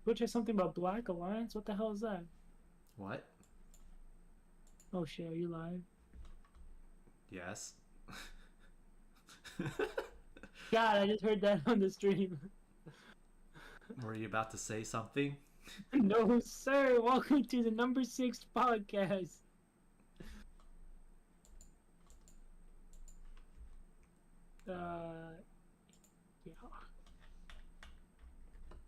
Twitch has something about Black Alliance. What the hell is that? What? Oh shit, are you live? Yes. God, I just heard that on the stream. Were you about to say something? No, sir. Welcome to the number 6 podcast. Yeah.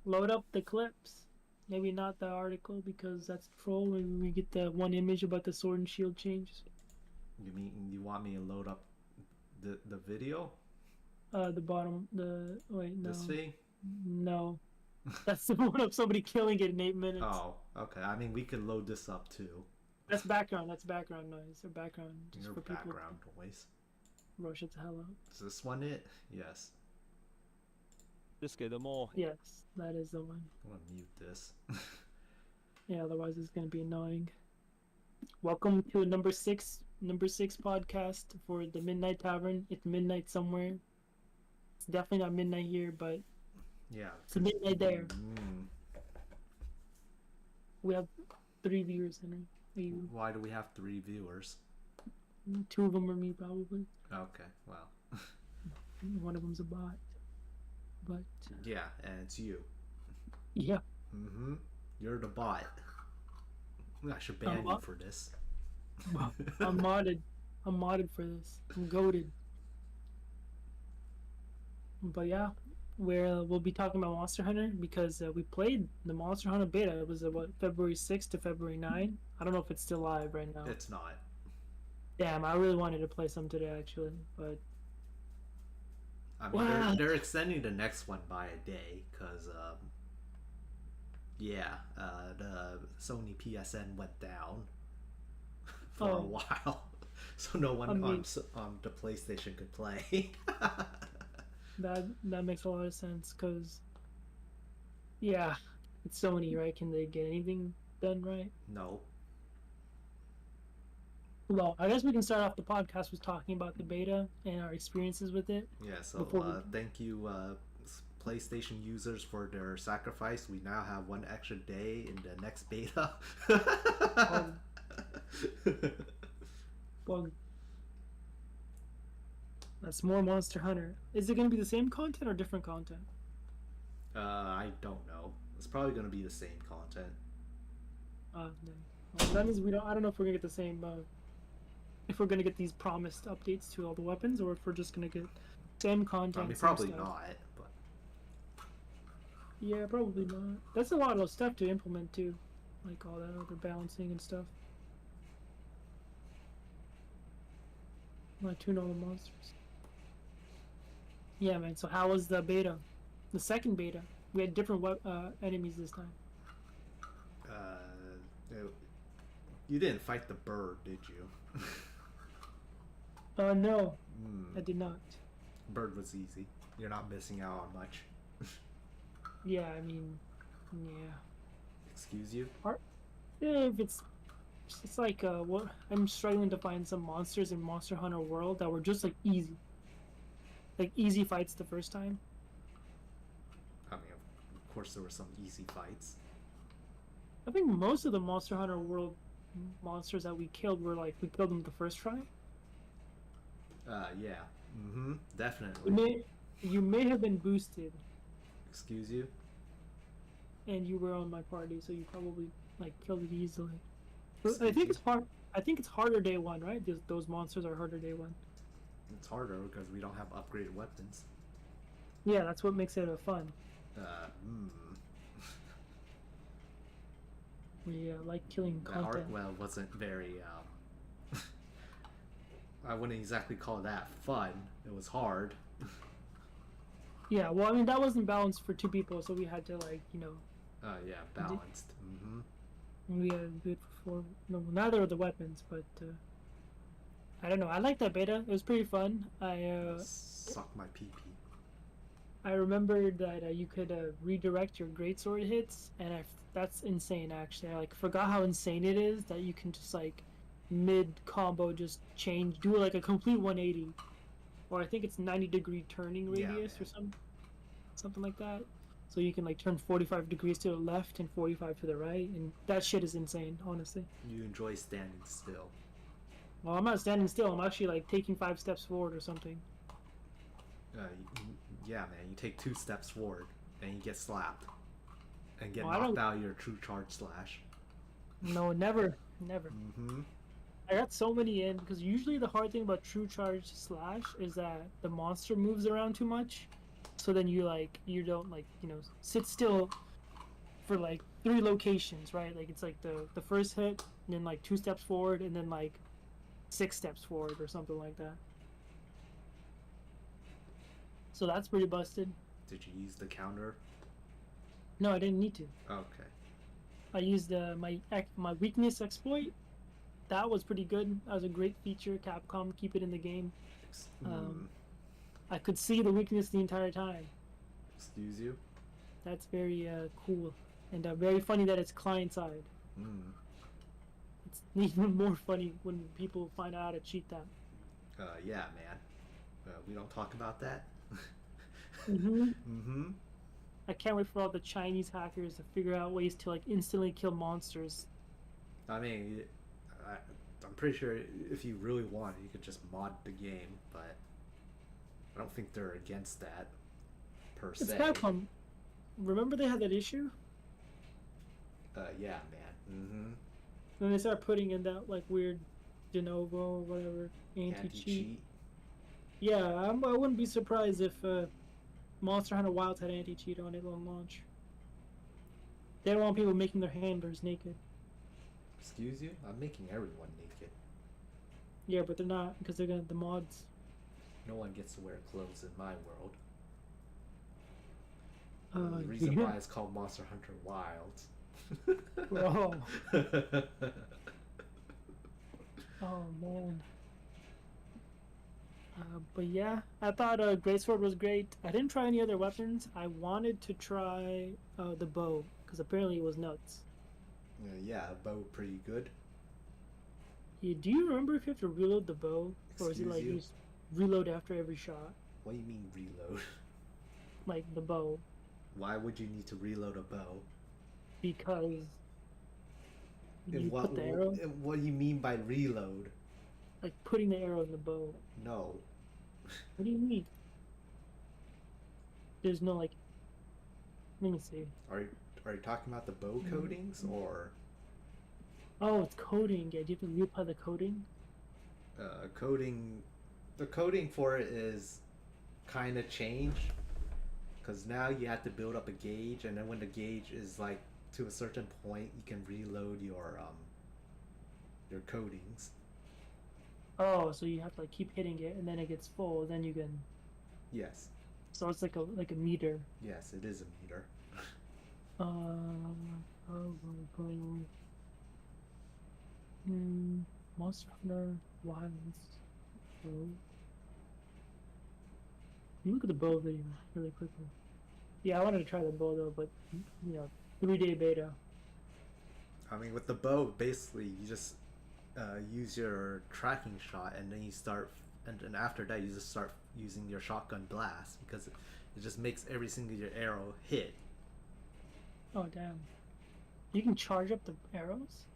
Load up the clips. Maybe not the article because that's troll when we get the one image about the sword and shield changes. You mean you want me to load up the video? The bottom, wait, This no. thing? No. That's the one of somebody killing it in 8 minutes. Oh, okay. I mean, we could load this up too. That's background. That's background noise or background just Your for people. background noise. Bro, shut the hell up. Is this one it? Yes. Just get them all. Yes, that is the one. I'm gonna mute this. Yeah, otherwise it's gonna be annoying. Welcome to number six podcast for the Midnight Tavern. It's midnight somewhere. It's definitely not midnight here, but Yeah. it's midnight there. Mm. We have 3 viewers, Henry. You, Why do we have 3 viewers? 2 of them are me, probably. Okay, well. One of them's a bot. But Yeah, and it's you. yeah, Mm-hmm. You're the bot. I should ban you what? for this. well, I'm modded. I'm modded for this. I'm goated. But yeah, we'll be talking about Monster Hunter because we played the Monster Hunter beta. It was what, February 6th to February 9th. I don't know if it's still live right now. It's not. Damn, I really wanted to play some today actually, but I mean, Wow. they're extending the next one by a day because, the Sony PSN went down for a Oh. while, so no one I mean- on the PlayStation could play. that makes a lot of sense because yeah, it's Sony, right? Can they get anything done right? No. Well, I guess we can start off the podcast with talking about the beta and our experiences with it. Yeah, so Before we- thank you, PlayStation users, for their sacrifice. We now have 1 extra day in the next beta. Well, that's more Monster Hunter. Is it going to be the same content or different content? I don't know. It's probably going to be the same content. No. Well, that means we don't. I don't know if we're gonna get the same. If we're gonna get these promised updates to all the weapons, or if we're just gonna get same content. I mean, same probably stuff. not, but Yeah, probably not. That's a lot of stuff to implement too, like all that other balancing and stuff. Like tune all the monsters. Yeah, man. So how was the beta? The second beta. We had different enemies this time. you didn't fight the bird, did you? No, I did not. Bird was easy. You're not missing out on much. Yeah, I mean, yeah. Excuse you? Yeah, if it's like what I'm struggling to find some monsters in Monster Hunter World that were just like easy fights the first time. I mean, of course there were some easy fights. I think most of the Monster Hunter World monsters that we killed were like we killed them the first try. Yeah. Mm-hmm. You Definitely. may have been boosted, Excuse you? and you were on my party, so you probably like killed it easily. I Excuse think you? it's hard. I think it's harder day one, right? Those monsters are harder day one. It's harder because we don't have upgraded weapons. Yeah, that's what makes it fun. Uh, hmm. We like killing That content. Arkwell wasn't very, I wouldn't exactly call that fun. It was hard. Yeah, well, I mean that wasn't balanced for 2 people, so we had to like Yeah, balanced. Mm-hmm. we had to do it for 4. No, neither of the weapons, but I don't know. I like that beta. It was pretty fun. Suck my pee-pee. I remembered that you could redirect your greatsword hits, and that's insane. Actually, I like forgot how insane it is that you can just like mid combo just do like a complete 180, or I think it's 90-degree turning Yeah, radius man. or something like that. So you can like turn 45 degrees to the left and 45 to the right, and that shit is insane, honestly. You enjoy standing still. Well, I'm not standing still. I'm actually like taking 5 steps forward or something. Yeah, man. You take 2 steps forward and you get slapped and get Well, I knocked don't. out of your true charge slash. No, never, never. Mm-hmm. I got so many in because usually the hard thing about true charge slash is that the monster moves around too much, so then you don't sit still for like 3 locations, right? Like it's like the first hit, and then like 2 steps forward, and then like 6 steps forward or something like that. So that's pretty busted. Did you use the counter? No, I didn't need to. Okay. I used my weakness exploit. That was pretty good. That was a great feature. Capcom keep it in the game. Mm, I could see the weakness the entire time. excuse you? That's very cool and very funny that it's client side. Mm. It's even more funny when people find out how to cheat that. Yeah, man. We don't talk about that. Mm-hmm. Mm-hmm. I can't wait for all the Chinese hackers to figure out ways to like instantly kill monsters. I mean, I'm pretty sure if you really want, you could just mod the game, but I don't think they're against that per It's se. Capcom. Remember they had that issue? Yeah, man. Mm-hmm. Then they started putting in that like weird de novo or whatever anti-cheat. Anti-cheat. Yeah, I wouldn't be surprised if Monster Hunter Wilds had anti-cheat on it on launch. They don't want people making their handlers naked. Excuse you? I'm making everyone naked. Yeah, but they're not because they're gonna the mods. No one gets to wear clothes in my world. Uh, The reason yeah. why it's called Monster Hunter Wilds. Bro. Oh man. But yeah, I thought Greatsword was great. I didn't try any other weapons. I wanted to try the bow because apparently it was nuts. Yeah, bow pretty good. Yeah, do you remember if you have to reload the bow, or is it Excuse like you? you just reload after every shot, What do you mean reload? like the bow? Why would you need to reload a bow? Because you And put the arrow, what do you mean by reload? like putting the arrow in the bow. No. What do you mean? There's no like. Let me see. Are you talking about the bow coatings or Oh, it's coding. Yeah, do you have to reapply the coding? coating? The coating for it is kind of changed because now you have to build up a gauge, and then when the gauge is like to a certain point, you can reload your coatings. Oh, so you have to like keep hitting it, and then it gets full. Then you can. Yes, So it's like a meter. yes, it is a meter. Oh, Monster Hunter Wilds. Oh. Look at the bow video really quickly. Yeah, I wanted to try the bow though, but 3-day beta. I mean, with the bow, basically you just use your tracking shot, and then and after that you just start using your shotgun blast because it just makes every single your arrow hit. Oh damn! You can charge up the arrows.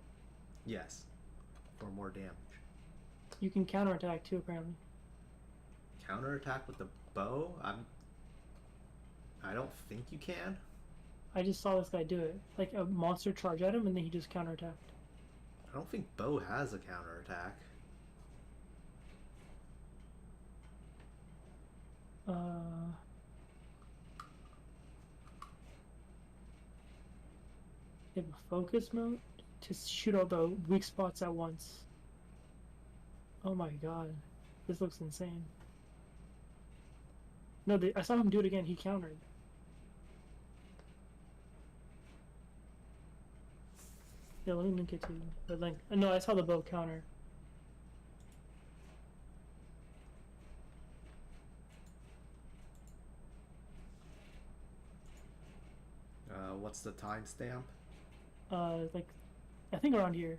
Yes, for more damage. You can counterattack too, apparently. Counterattack with the bow? I don't think you can. I just saw this guy do it. Like a monster charge at him, and then he just counterattacked. I don't think bow has a counterattack. Uh, you have a focus mode to shoot all the weak spots at once. Oh my god, this looks insane. No, I saw him do it again. He countered. Yeah, let me link it to you. The link. No, I saw the bow counter. What's the timestamp? Like, I think around here.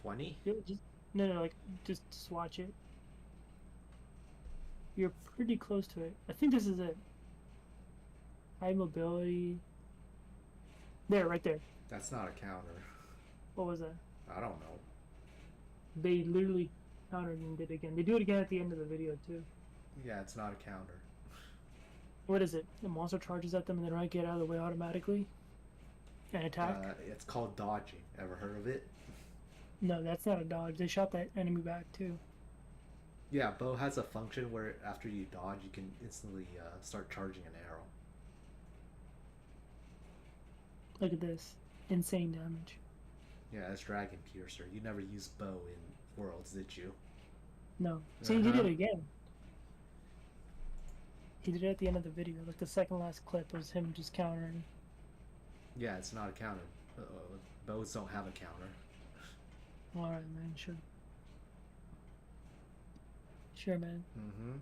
20? No, like just watch it. You're pretty close to it. I think this is it. high mobility. There, right there. That's not a counter. What was that? I don't know. They literally countered and did it again. They do it again at the end of the video too. Yeah, it's not a counter. What is it? The monster charges at them and then I get out of the way automatically and attack? It's called dodging. Ever heard of it? No, that's not a dodge. They shot that enemy back too. Yeah, bow has a function where after you dodge, you can instantly start charging an arrow. Look at this. Insane damage. Yeah, it's Dragon Piercer. You never used bow in Worlds, did you? No. See, he did it again. He did it at the end of the video. Like the second last clip was him just countering. Yeah, it's not a counter. Bows don't have a counter. Alright, man. Sure. Sure, man. Mm-hmm.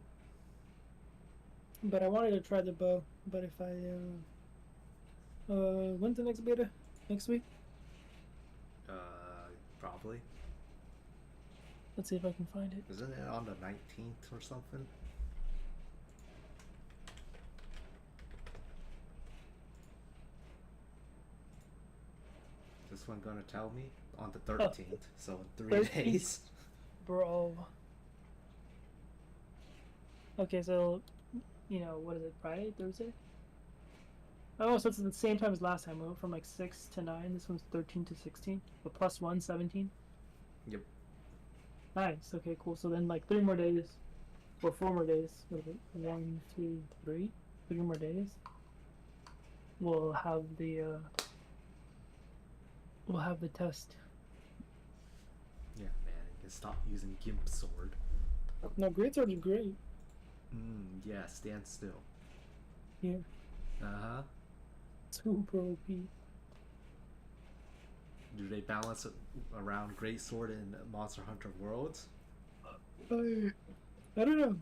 But I wanted to try the bow. But if I, when's the next beta? Next week? Probably. Let's see if I can find it. Isn't it on the 19th or something? This one gonna tell me on the 13th, so in 3 13th. days. Bro. Okay, so, you know, what is it, Friday, Thursday? Oh, so it's at the same time as last time. We went from like 6 to 9. This one's 13 to 16. But plus 1, 17. Yep. Nice. Okay, cool. So then like 3 more days. Or 4 more days. What is it? 1, 2, 3. 3 more days. We'll have the, we'll have the test. Yeah, man, you can stop using Gimp Sword. No, greatsword is great. Yeah, stand still. Yeah. Uh-huh. Super OP. Do they balance it around Greatsword in Monster Hunter Worlds? I don't know.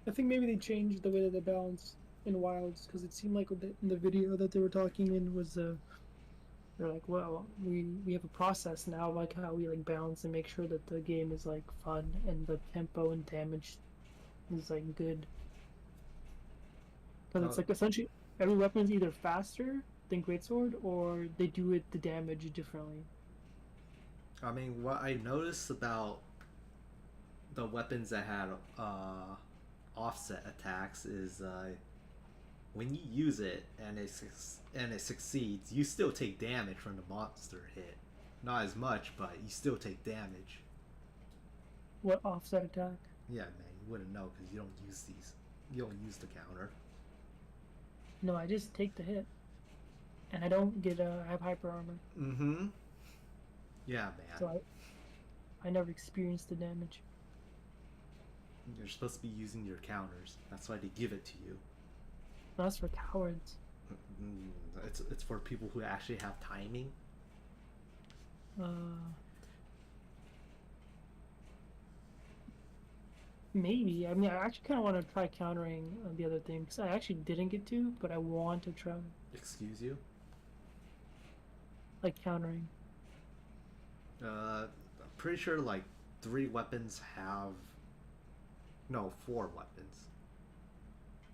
I think maybe they changed the way that they balance in Wilds because it seemed like in the video that they were talking in was they're like, well, we have a process now, like how we like balance and make sure that the game is like fun and the tempo and damage is like good. Because it's like essentially every weapon is either faster than Greatsword or they do it the damage differently. I mean, what I noticed about the weapons that had offset attacks is when you use it and it succeeds, you still take damage from the monster hit. Not as much, but you still take damage. What offset attack? Yeah, man, you wouldn't know because you don't use these. You don't use the counter. No, I just take the hit. And I don't get I have hyper armor. Mm-hmm. Yeah, man. So I never experienced the damage. You're supposed to be using your counters. That's why they give it to you. That's for cowards. It's for people who actually have timing. Maybe. I mean, I actually kind of want to try countering the other thing because I actually didn't get to, but I want to try. Excuse you? Like countering. I'm pretty sure like 3 weapons have... No, 4 weapons.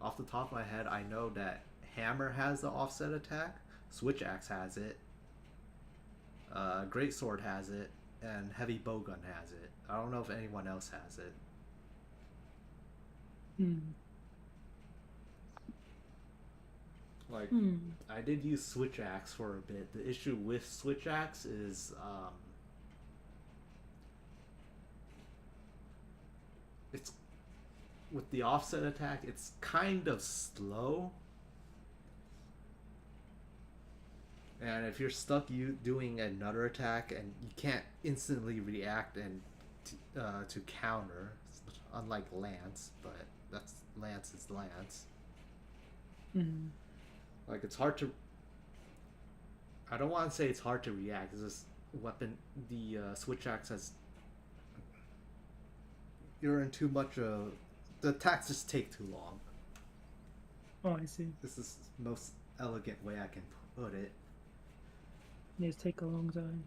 Off the top of my head, I know that Hammer has the offset attack, Switch Axe has it, Greatsword has it, and Heavy Bowgun has it. I don't know if anyone else has it. Like, I did use Switch Axe for a bit. The issue with Switch Axe is, it's with the offset attack, it's kind of slow. And if you're stuck doing another attack and you can't instantly react and to counter, unlike Lance, but Lance is Lance. Like, it's hard to... I don't want to say it's hard to react. It's this weapon, the Switch Axe has... You're in too much of... The attacks just take too long. Oh, I see. This is the most elegant way I can put it. They just take a long time.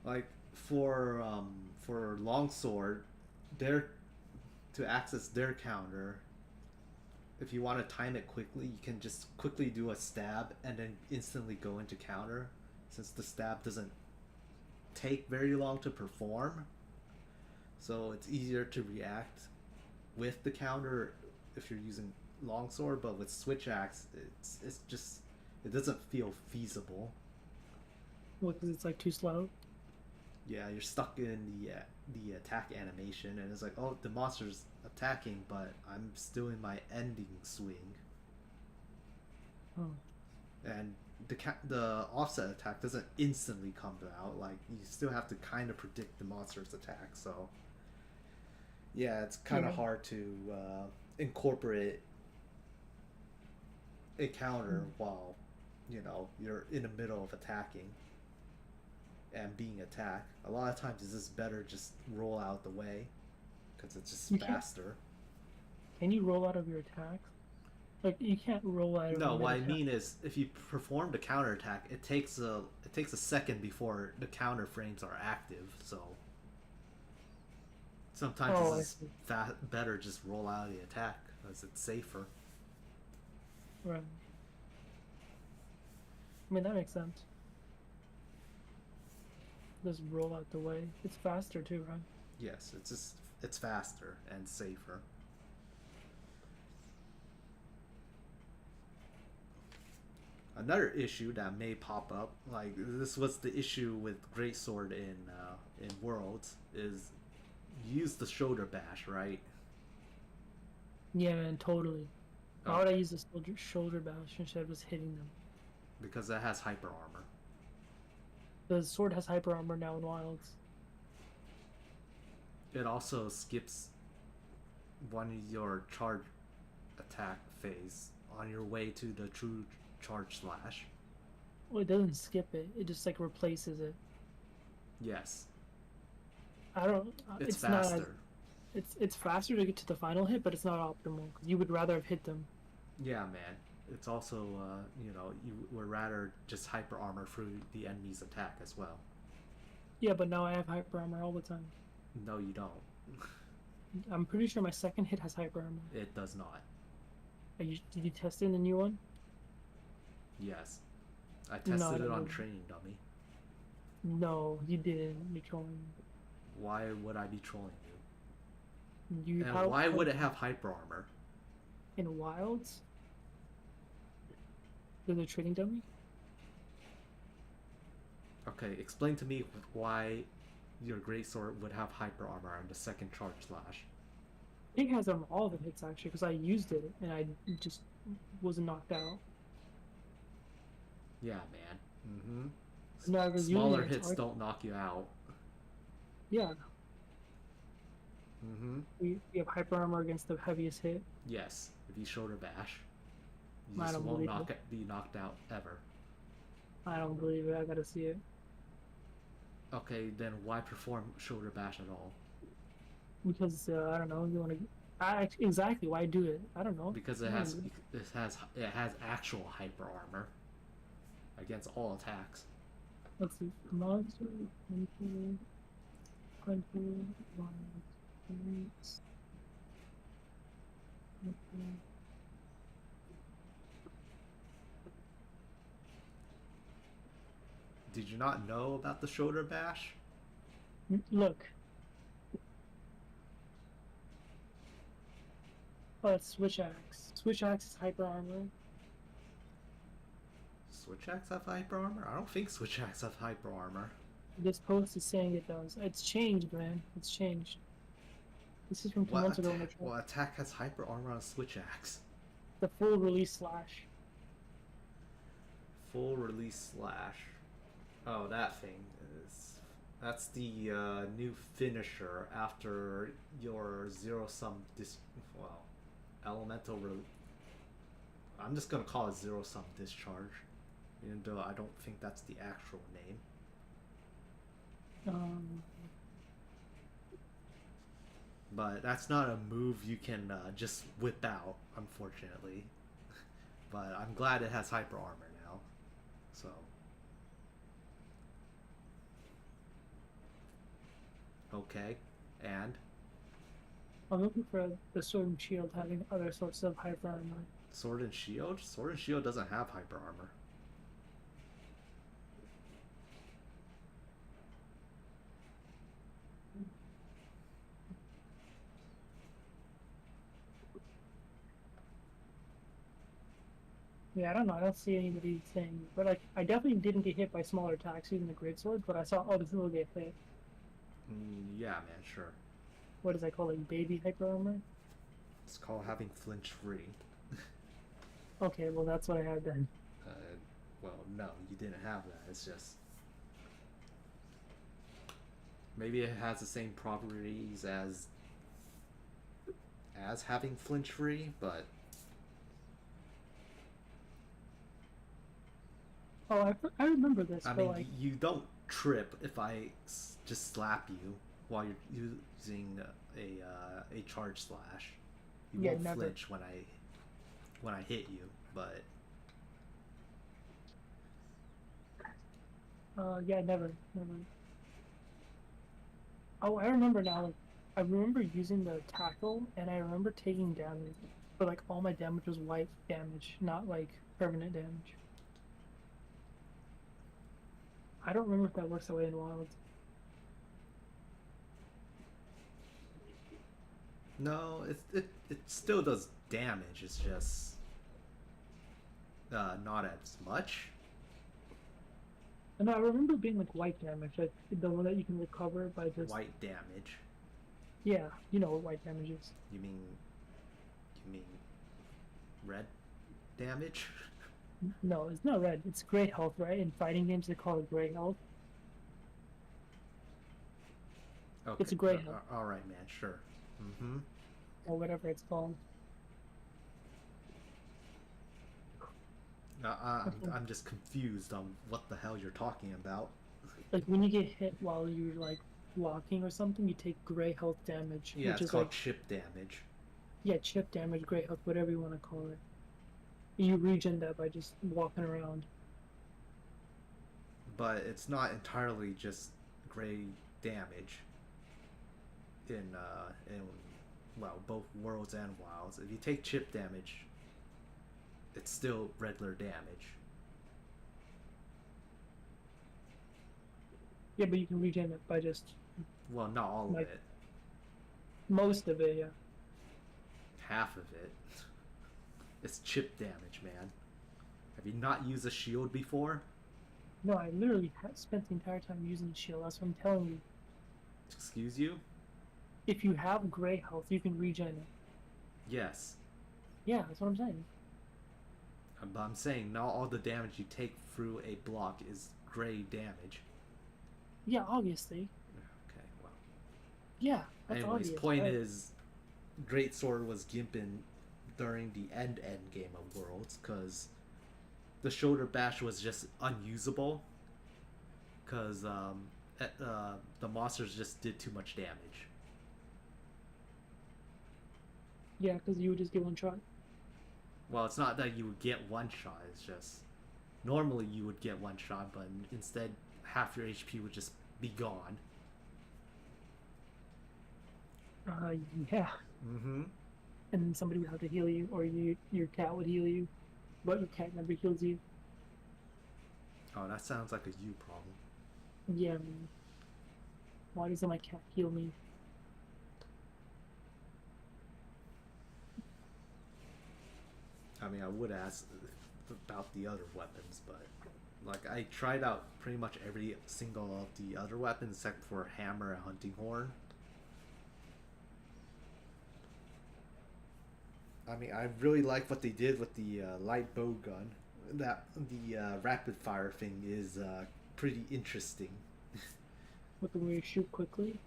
Like, for Longsword, to access their counter, if you want to time it quickly, you can just quickly do a stab and then instantly go into counter, since the stab doesn't take very long to perform. So it's easier to react with the counter if you're using longsword, but with switch axe, it's just it doesn't feel feasible. Well, because it's like too slow. Yeah, you're stuck in the attack animation, and it's like, oh, the monster's attacking, but I'm still in my ending swing, Oh. and the offset attack doesn't instantly come out. Like you still have to kind of predict the monster's attack. So yeah, it's kind of Yeah. hard to incorporate a counter while you're in the middle of attacking and being attacked. A lot of times it's just better just roll out the way because it's just You can't. faster. Can you roll out of your attack? Like you can't roll out of No, mid what I attack. mean is if you perform the counter attack, it takes a second before the counter frames are active. So sometimes Oh, I it's see. better just roll out of the attack because it's safer. Right. I mean that makes sense. Just roll out the way. It's faster too, right? Yes, it's faster and safer. Another issue that may pop up, like this was the issue with Greatsword in Worlds, is use the shoulder bash, right? Yeah, man, totally. Why Oh, would I use the shoulder bash instead of just hitting them? because that has hyper armor. The sword has hyper armor now in Wilds. It also skips one of your charge attack phase on your way to the true charge slash. Well, it doesn't skip it. It just like replaces it. Yes, I don't. it's It's not as. faster. It's faster to get to the final hit, but it's not optimal because you would rather have hit them. Yeah, man. It's also, you would rather just hyper armor through the enemy's attack as well. Yeah, but now I have hyper armor all the time. No, you don't. I'm pretty sure my second hit has hyper armor. It does not. Did you test it in the new one? Yes. I No, I tested it don't on believe it. training dummy. No, you didn't. You're trolling Why would I be trolling me. you? And why would it have hyper armor? in Wilds? There's a trading dummy. Okay, explain to me why your greatsword would have hyper armor on the second charge slash. I think it has all the hits actually because I used it and I just wasn't knocked out. Yeah, man. No, I was using Smaller it, it's hits hard. don't knock you out. Yeah, Mm-hmm. we have hyper armor against the heaviest hit. Yes, if you shoulder bash, you I just don't won't believe it. be knocked out ever. I don't believe it. I gotta see it Okay, then why perform shoulder bash at all? because I don't know. You want to? Exactly. Why do it? I don't know. Because I don't know. it has actual hyper armor against all attacks. Let's see. Monster, hunter, monsters, hunter. Did you not know about the shoulder bash? Look. Oh, it's switch axe. Switch axe is hyper armor. Switch axe have hyper armor? I don't think switch axe have hyper armor. This post is saying it does. It's changed, man. It's changed. This is from 2 What months ago when I attack? tried. What attack has hyper armor on switch axe? The full release slash. Full release slash. Oh, that thing is. That's the new finisher after your zero sum elemental. I'm just gonna call it zero sum discharge, even though I don't think that's the actual name. Um, But that's not a move you can just whip out, unfortunately. But I'm glad it has hyper armor now. So. Okay. And? I'm looking for the sword and shield having other sorts of hyper armor. Sword and shield. Sword and shield doesn't have hyper armor. Yeah, I don't know. I don't see anybody saying, but like, I definitely didn't get hit by smaller attacks using the great sword. But I saw other people get hit. Yeah, man, sure. What is that called? Like baby hyper armor? It's called having flinch free. Okay, well that's what I had then. Uh, well, no, you didn't have that. It's just maybe it has the same properties as having flinch free, but Oh, I remember this, I but mean, like, you don't trip if I just slap you while you're using a charge slash. You yeah, won't never. flinch when I hit you, but Yeah, never. Oh, I remember now. Like, I remember using the tackle, and I remember taking damage, but like all my damage was white damage, not like permanent damage. I don't remember if that works that way in Wilds. no, it still does damage. It's just not as much. And I remember being like white damage, like the one that you can recover by just White damage. yeah, you know what white damage is. You mean red damage? No, it's not red. It's gray health, right? In fighting games, they call it gray health. Okay. It's a gray health All right, man. Sure. Mm-hmm. or whatever it's called. I'm just confused on what the hell you're talking about. Like when you get hit while you're like walking or something, you take gray health damage, Yeah, which it's is called like chip damage. yeah, chip damage, gray health, whatever you want to call it. You regen that by just walking around. But it's not entirely just gray damage in well, both worlds and wilds. If you take chip damage, it's still regular damage. Yeah, but you can regen it by just Well, not all of like it. most of it. Yeah. Half of it. It's chip damage, man. Have you not used a shield before? No, I literally spent the entire time using the shield. That's what I'm telling you. Excuse you? If you have gray health, you can regen it. Yes. Yeah, that's what I'm saying. But I'm saying not all the damage you take through a block is gray damage. Yeah, obviously. Okay, well. Yeah, that's Anyways, obvious. point Right? is, Greatsword was gimping during the end game of Worlds because the shoulder bash was just unusable because the monsters just did too much damage. Yeah, because you would just get one shot. Well, it's not that you would get one shot. It's just normally you would get one shot, but instead half your HP would just be gone. Uh, yeah. Mm-hmm. And then somebody would have to heal you, or your cat would heal you, but your cat never heals you. Oh, that sounds like a you problem. Yeah, man. Why doesn't my cat heal me? I mean, I would ask about the other weapons, but like I tried out pretty much every single of the other weapons except for hammer and hunting horn. I mean, I really like what they did with the light bow gun. That the rapid fire thing is pretty interesting. With the way you shoot quickly?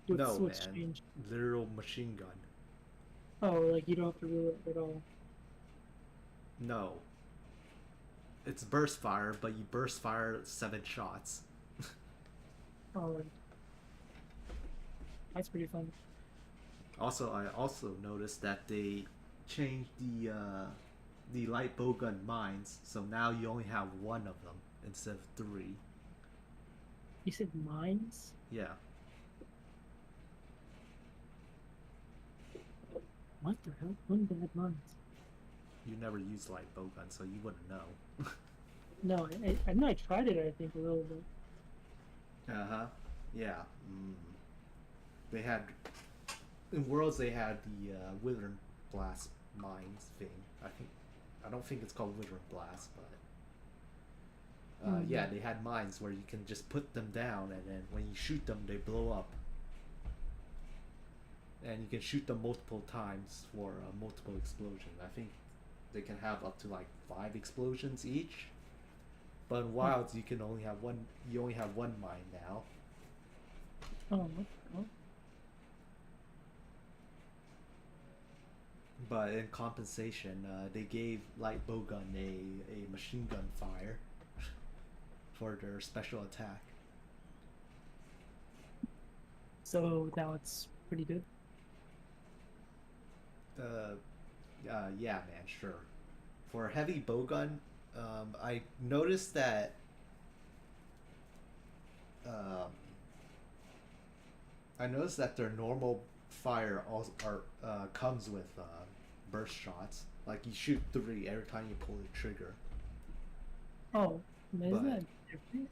No, What's man, changed? literal machine gun. Oh, like you don't have to rule it at all. No, it's burst fire, but you burst fire 7 shots. Oh, like, that's pretty fun. Also, I also noticed that they changed the light bowgun mines, so now you only have 1 of them instead of 3. You said mines? Yeah, What the hell? When did I have mines? You never used light bowgun, so you wouldn't know. No, I know I tried it. I think a little bit. Uh-huh. Yeah. They had in Worlds they had the Withering Blast mines thing. I don't think it's called Withering Blast, but yeah, they had mines where you can just put them down, and then when you shoot them, they blow up. And you can shoot them multiple times for multiple explosions. I think they can have up to like 5 explosions each. But in Wilds, you can only have one. You only have one mine now. Oh, oh. But in compensation, they gave light bowgun a machine gun fire for their special attack. So now it's pretty good. Yeah, man, sure. For heavy bowgun, I noticed that um, their normal fire also comes with burst shots. Like you shoot 3 every time you pull the trigger. Oh, isn't But that different?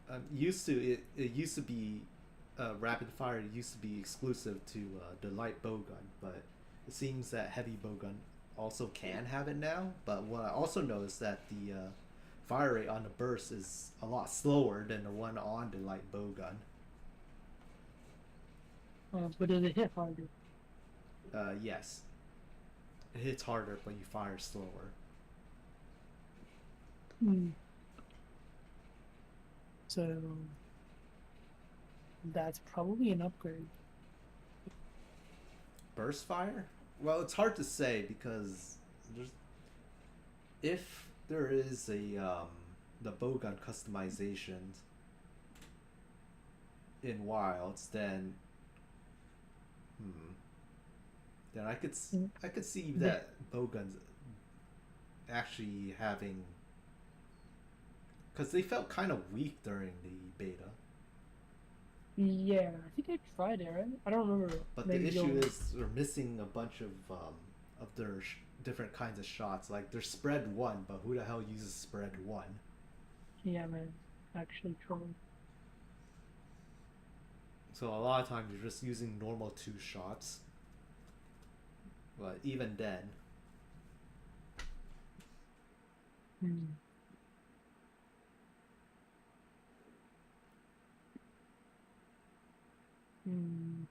it used to be rapid fire used to be exclusive to the light bowgun, but it seems that heavy bowgun also can have it now. But what I also noticed that the fire rate on the burst is a lot slower than the one on the light bowgun. But does it hit harder? Yes, it hits harder, but you fire slower. Hmm. So that's probably an upgrade. Burst fire? Well, it's hard to say because there's if there is a the bowgun customizations in Wilds, then then I could see that bowguns actually having because they felt kind of weak during the beta. Yeah, I think I tried it, right? I don't remember. But the Maybe issue you'll. is they're missing a bunch of their different kinds of shots. Like there's spread 1, but who the hell uses spread 1? Yeah, man. Actually, true. So a lot of times you're just using normal 2 shots. But even then, Hmm.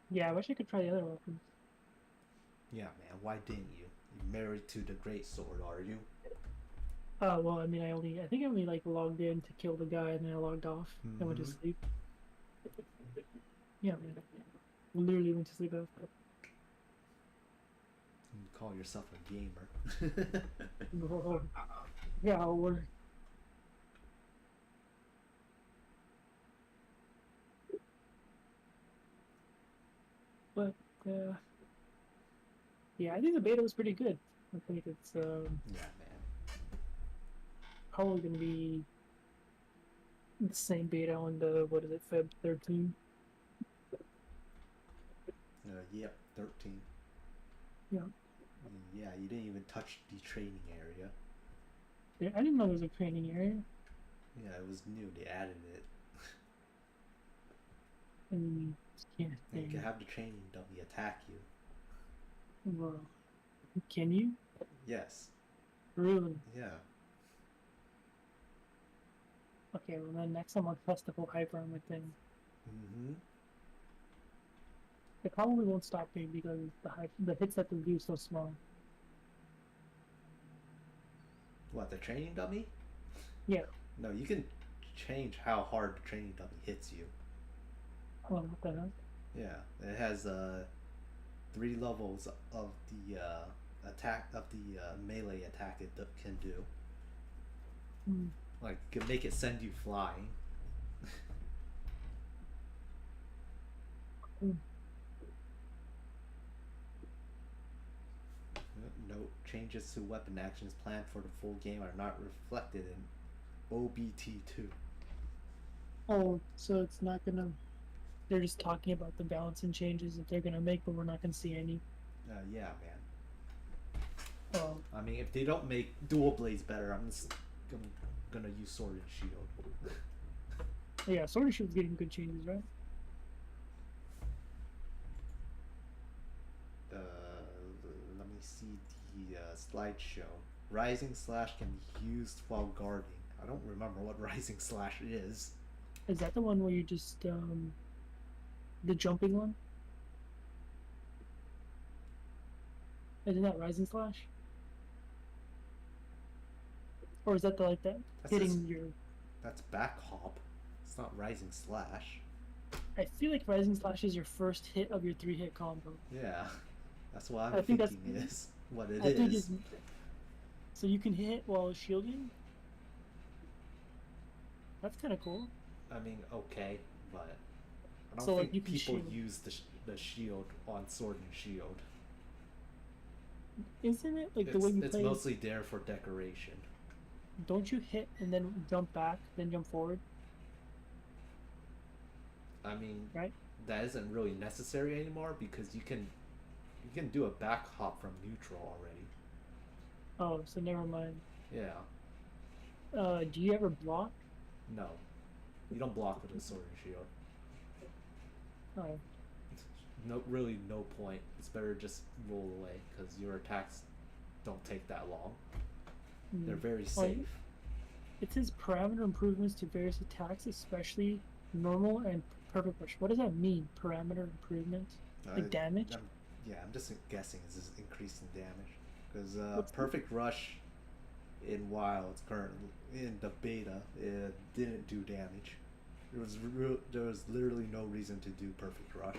Yeah, I wish I could try the other weapons. yeah, man, why didn't you? You're married to the great sword, are you? Well, I mean, I think I only like logged in to kill the guy and then I logged off and went to Mm-hmm. sleep. Yeah, man. Literally went to sleep after. You call yourself a gamer. Yeah, I'll work. But yeah, I think the beta was pretty good. I think it's Yeah, man. probably gonna be the same beta on the what is it, Feb 13? Yep, 13. Yeah. Yeah, you didn't even touch the training area. Yeah, I didn't know there was a training area. Yeah, it was new. They added it. And yeah, And you can have the training dummy attack you. well, can you? Yes. Really? Yeah. Okay, well then next time I'll test the whole hyper armor thing. Mm-hmm. It probably won't stop me because the hits that they do so small. What, the training dummy? Yeah. No, you can change how hard the training dummy hits you. Oh, what the hell? Yeah, it has 3 levels of the attack of the melee attack it can do. Hmm. Like, it can make it send you flying. Hmm. Note: changes to weapon actions planned for the full game are not reflected in OBT2. Oh, so it's not gonna. They're just talking about the balance and changes that they're gonna make, but we're not gonna see any. Yeah, man. Oh, I mean, if they don't make dual blades better, I'm gonna use sword and shield. yeah, Sword and Shield's getting good changes, right? Uh, Let me see the slideshow. Rising slash can be used while guarding. I don't remember what rising slash is. Is that the one where you just the jumping one? Isn't that Rising Slash? Or is that the like that That says hitting your? that's back hop. It's not rising slash. I feel like Rising Slash is your first hit of your 3-hit combo. Yeah, that's what I I'm think that's. thinking is what it I think is. it's. So you can hit while shielding. That's kind of cool. I mean, okay, but I don't So like think you can people shield. use the shield on sword and shield. Isn't it like the way you It's play? mostly there for decoration. Don't you hit and then jump back, then jump forward, I mean, right? that isn't really necessary anymore because you can do a back hop from neutral already. Oh, so never mind. Yeah, Do you ever block? no, you don't block with a sword and shield. Oh, No, really, no point. It's better just roll away because your attacks don't take that long. They're very Well, safe. it says parameter improvements to various attacks, especially normal and perfect rush. What does that mean? Parameter improvement? Like damage? Yeah, I'm just guessing is this increase in damage because What's perfect rush in WoW, it's currently in the beta, it didn't do damage. There was literally no reason to do perfect rush.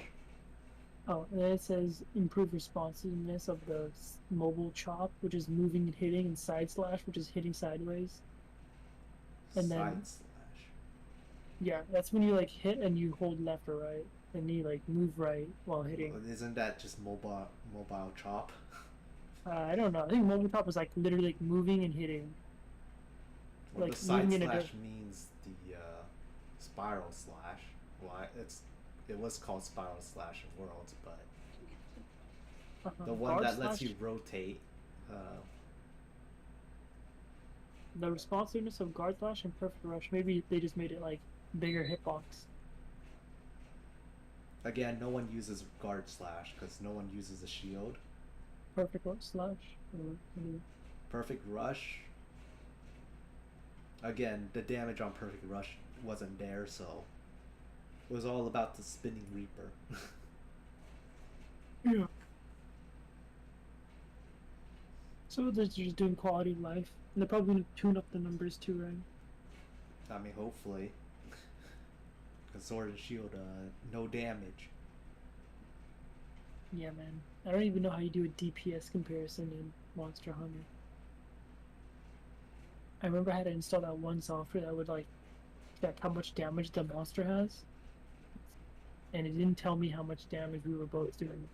Oh, and then it says improve responsiveness of the mobile chop, which is moving and hitting, and side slash, which is hitting sideways. And Side then slash. yeah, that's when you like hit and you hold left or right, and you like move right while hitting. Isn't that just mobile chop? I don't know. I think mobile chop is like literally like moving and hitting, Well, the like side moving in a slash means the spiral slash. Well, it was called spiral slash in Worlds, but the one guard that lets slash. you rotate. Uh, The responsiveness of guard slash and perfect rush. Maybe they just made it like bigger hitbox. Again, no one uses guard slash because no one uses a shield. Perfect rush slash. Perfect rush. Again, the damage on perfect rush wasn't there, so it was all about the spinning reaper. Yeah. So they're just doing quality of life. And they're probably gonna tune up the numbers too, right? I mean, hopefully, because sword and shield, no damage. Yeah, man. I don't even know how you do a DPS comparison in Monster Hunter. I remember I had to install that one software that would like check how much damage the monster has, and it didn't tell me how much damage we were both doing.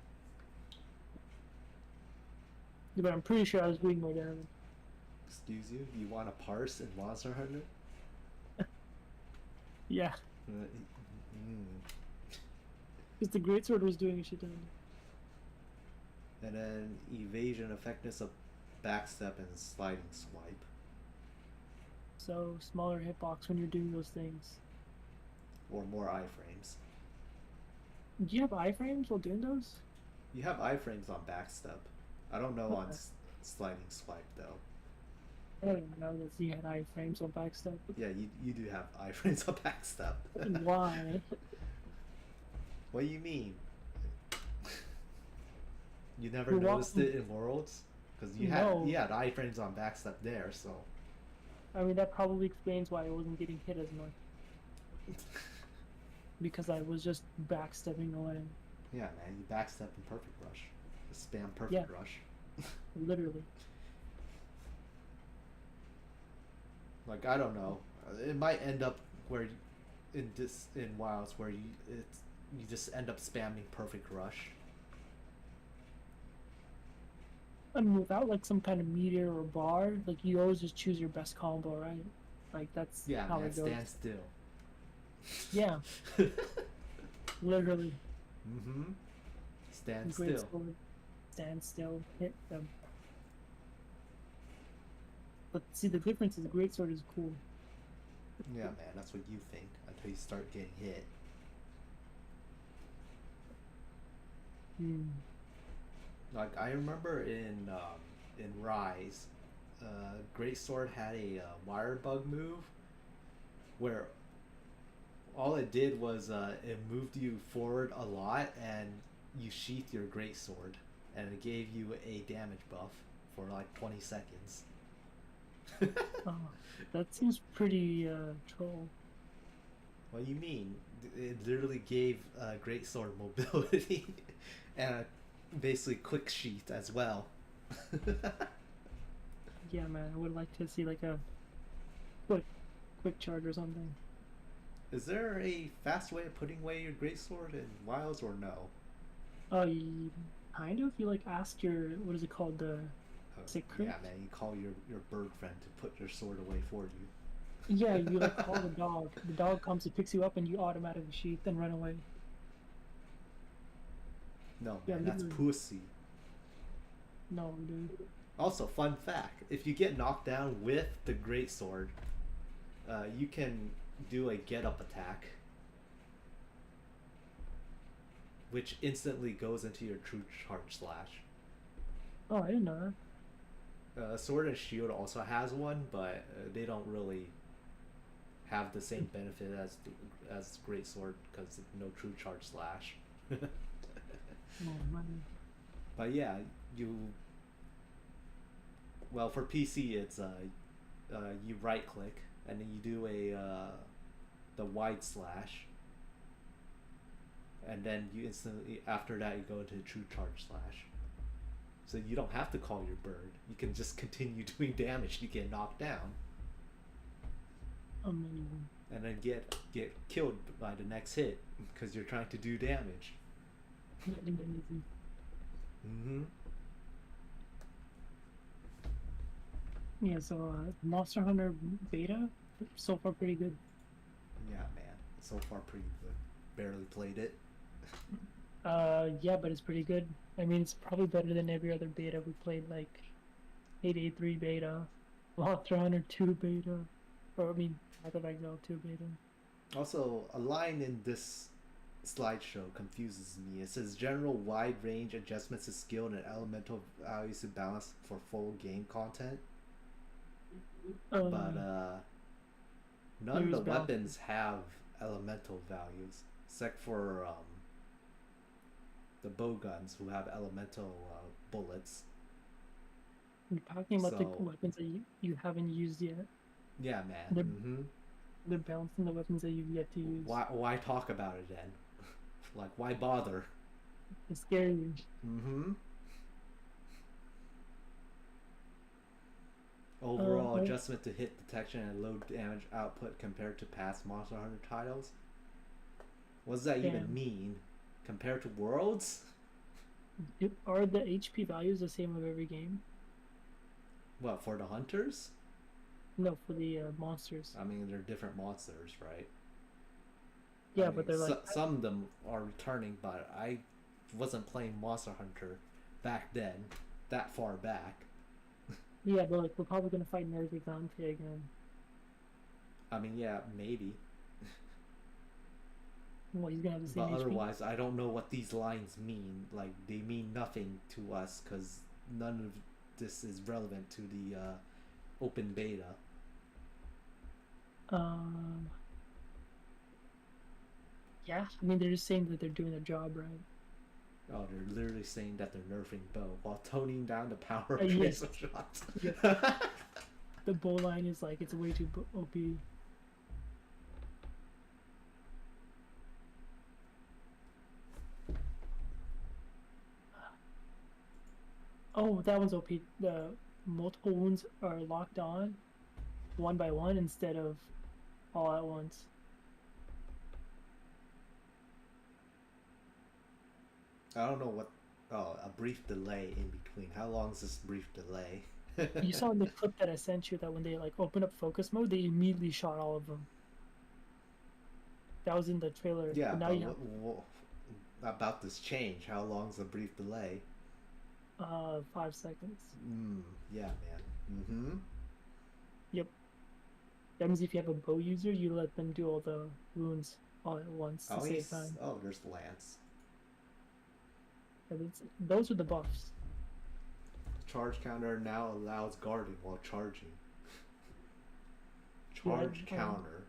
But I'm pretty sure I was doing more damage. Excuse you? You want to parse in Monster Hunter? Yeah, Mm. because the greatsword was doing a shit ton. And then evasion, effectiveness of backstep, and sliding swipe. So smaller hitbox when you're doing those things. Or more iframes. Do you have iframes while doing those? You have iframes on backstep. I don't know on Okay. sliding swipe though. I don't even know that you had iframes on backstep. Yeah, you do have iframes on backstep. Why? What do you mean? You never Well, noticed it in Worlds? Because No. you had iframes on backstep there, so I mean, that probably explains why I wasn't getting hit as much. Because I was just backstepping away. yeah, man, you backstep in perfect rush. Just spam perfect Yeah. rush. Literally. Like I don't know, it might end up where in WoWs where you just end up spamming perfect rush. I mean, without like some kind of meteor or bar, like you always just choose your best combo, right? Like that's Yeah, how man, it goes. stand still. Yeah, literally. Mm-hmm. Stand Great still. sword. stand still, hit them. But see, the difference is the greatsword is cool. Yeah, man, that's what you think until you start getting hit. Hmm. Like I remember in Rise, Great Sword had a wire bug move where all it did was it moved you forward a lot and you sheath your great sword and it gave you a damage buff for like 20 seconds. Oh, that seems pretty troll. What do you mean? It literally gave great sword mobility and basically quick sheath as well. Yeah, man, I would like to see like a quick quick charge or something. Is there a fast way of putting away your great sword in Wilds or no? Kind of. You like ask your what is it called, the Uh, secret? yeah, man, you call your bird friend to put your sword away for you. Yeah, you like call the dog. The dog comes and picks you up, and you automatically sheath and run away. No, Yeah, man, that's literally. pussy. No, dude. Also, fun fact: if you get knocked down with the great sword, you can do a get up attack, which instantly goes into your true charge slash. Oh, I didn't know that. Sword and Shield also has one, but they don't really have the same benefit as Great Sword because no true charge slash. Oh man. But yeah, you well for PC it's you right click and then you do a the wide slash, and then you instantly after that you go into true charge slash. So you don't have to call your bird. You can just continue doing damage to get knocked down, Amazing. and then get killed by the next hit because you're trying to do damage. Amazing. Mm-hmm. Yeah, so Monster Hunter beta so far pretty good. Yeah, man. So far, pretty good. Barely played it. Yeah, but it's pretty good. I mean, it's probably better than every other beta we played, like 883 beta, Monster Hunter 2 beta, or I mean, Path of Exile 2 beta. Also, a line in this slideshow confuses me. It says general wide range adjustments to skill and elemental values to balance for full game content. But none of There's the balance. weapons have elemental values, except for the bow guns who have elemental bullets. You're talking about the So weapons that you haven't used yet. yeah, man. They're, Mm-hmm. they're balancing the weapons that you've yet to use. Why talk about it then? Like why bother? It's scary. Mm-hmm. Overall Oh, adjustment to hit detection and low damage output compared to past Monster Hunter titles. What does that even damn. mean? Compared to Worlds? Are the HP values the same of every game? What, for the hunters? No, for the monsters. I mean, they're different monsters, right? I Yeah, mean, but they're like, some of them are returning, but I wasn't playing Monster Hunter back then, that far back. yeah, but like we're probably gonna fight Nergigante again. I mean, yeah, maybe. Well, he's gonna have the same But HP. otherwise, I don't know what these lines mean. Like, they mean nothing to us because none of this is relevant to the open beta. Um, yeah, I mean they're just saying that they're doing their job right. Oh, they're literally saying that they're nerfing bow while toning down the power of Yes, tracer shots. yeah. The bow line is like it's way too OP. Oh, that one's OP. The multiple wounds are locked on one by one instead of all at once. I don't know what. Oh, a brief delay in between. How long is this brief delay? You saw in the clip that I sent you that when they like opened up focus mode, they immediately shot all of them. That was in the trailer, Yeah, but now but you have what about this change? How long is a brief delay? 5 seconds. Yeah, man. Mm-hmm. Yep. That means if you have a bow user, you let them do all the wounds all at once to Oh, save time. oh, there's Lance. Those are the buffs. Charge counter now allows guarding while charging. Yeah, Charge counter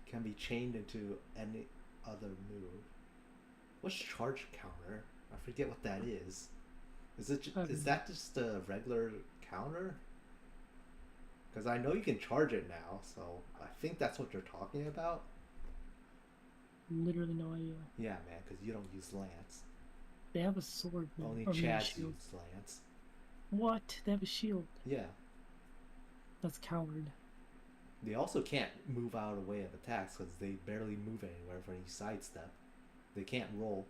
can be chained into any other move. What's charge counter? I forget what that is. Is that just a regular counter? Because I know you can charge it now, so I think that's what you're talking about. literally no idea. Yeah, man, because you don't use Lance. They have a sword. Man. Only Or maybe a Chad's shield. used Lance. What? They have a shield. Yeah. That's coward. They also can't move out of the way of attacks because they barely move anywhere for any sidestep. They can't roll.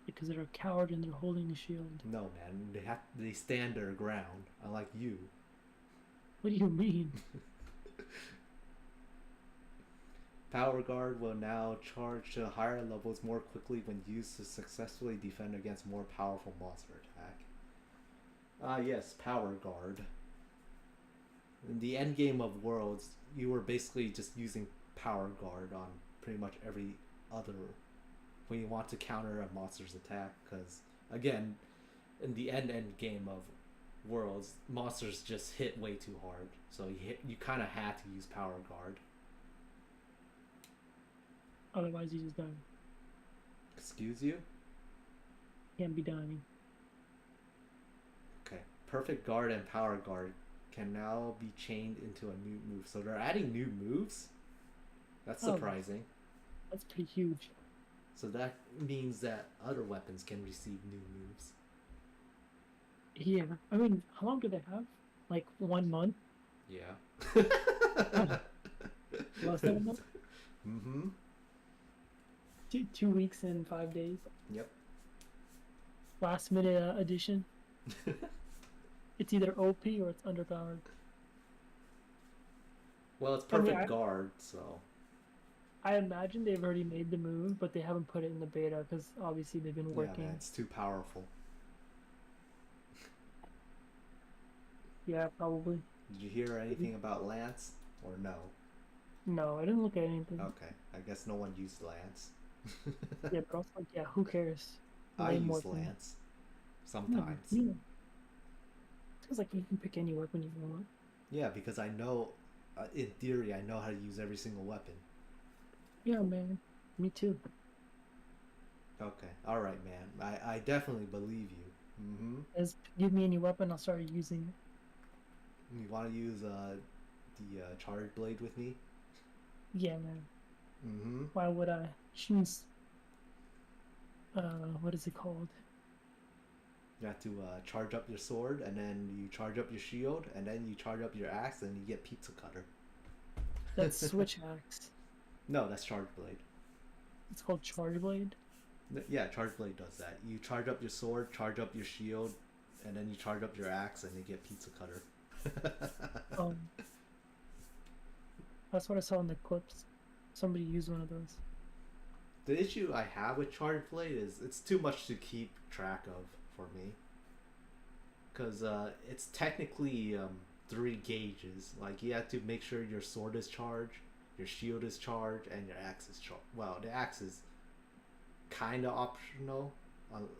Because they're a coward and they're holding a shield. No, man. They stand their ground. Unlike you. What do you mean? Power Guard will now charge to higher levels more quickly when used to successfully defend against more powerful monster attack. Yes, Power Guard. In the end game of Worlds, you were basically just using Power Guard on pretty much every other when you want to counter a monster's attack, because again, in the end game of Worlds, monsters just hit way too hard, so you kind of had to use Power Guard. Otherwise, you just die. Excuse you? Can't be dying. Okay. Perfect Guard and Power Guard can now be chained into a new move. So they're adding new moves? That's surprising. That's pretty huge. So that means that other weapons can receive new moves. Yeah. I mean, how long do they have? Like 1 month? Yeah. Less than a month? Mm-hmm. 2 weeks and 5 days. Yep. Last minute addition. It's either OP or it's underpowered. Well, it's perfect guard, so. I imagine they've already made the move, but they haven't put it in the beta because obviously they've been working. Yeah, man, it's too powerful. Yeah, probably. Did you hear anything about Lance, or no? No, I didn't look at anything. Okay, I guess no one used Lance. Yeah, but also, like, yeah, who cares? I use Lance. Sometimes. Yeah. It's like you can pick any weapon you want. Yeah, because I know, in theory, I know how to use every single weapon. Yeah, man. Me too. Okay, alright, man. I definitely believe you. Mm-hmm. Just give me any weapon, I'll start using it. You want to use the charge blade with me? Yeah, man. Mm-hmm. Why would I? Choose. What is it called? You have to charge up your sword, and then you charge up your shield, and then you charge up your axe, and you get pizza cutter. That's switch axe. No, that's charge blade. It's called charge blade. Yeah, charge blade does that. You charge up your sword, charge up your shield, and then you charge up your axe, and you get pizza cutter. That's what I saw in the clips. Somebody used one of those. The issue I have with charge blade is it's too much to keep track of for me. Because it's technically 3 gauges. Like, you have to make sure your sword is charged, your shield is charged, and your axe is charged. Well, the axe is kind of optional,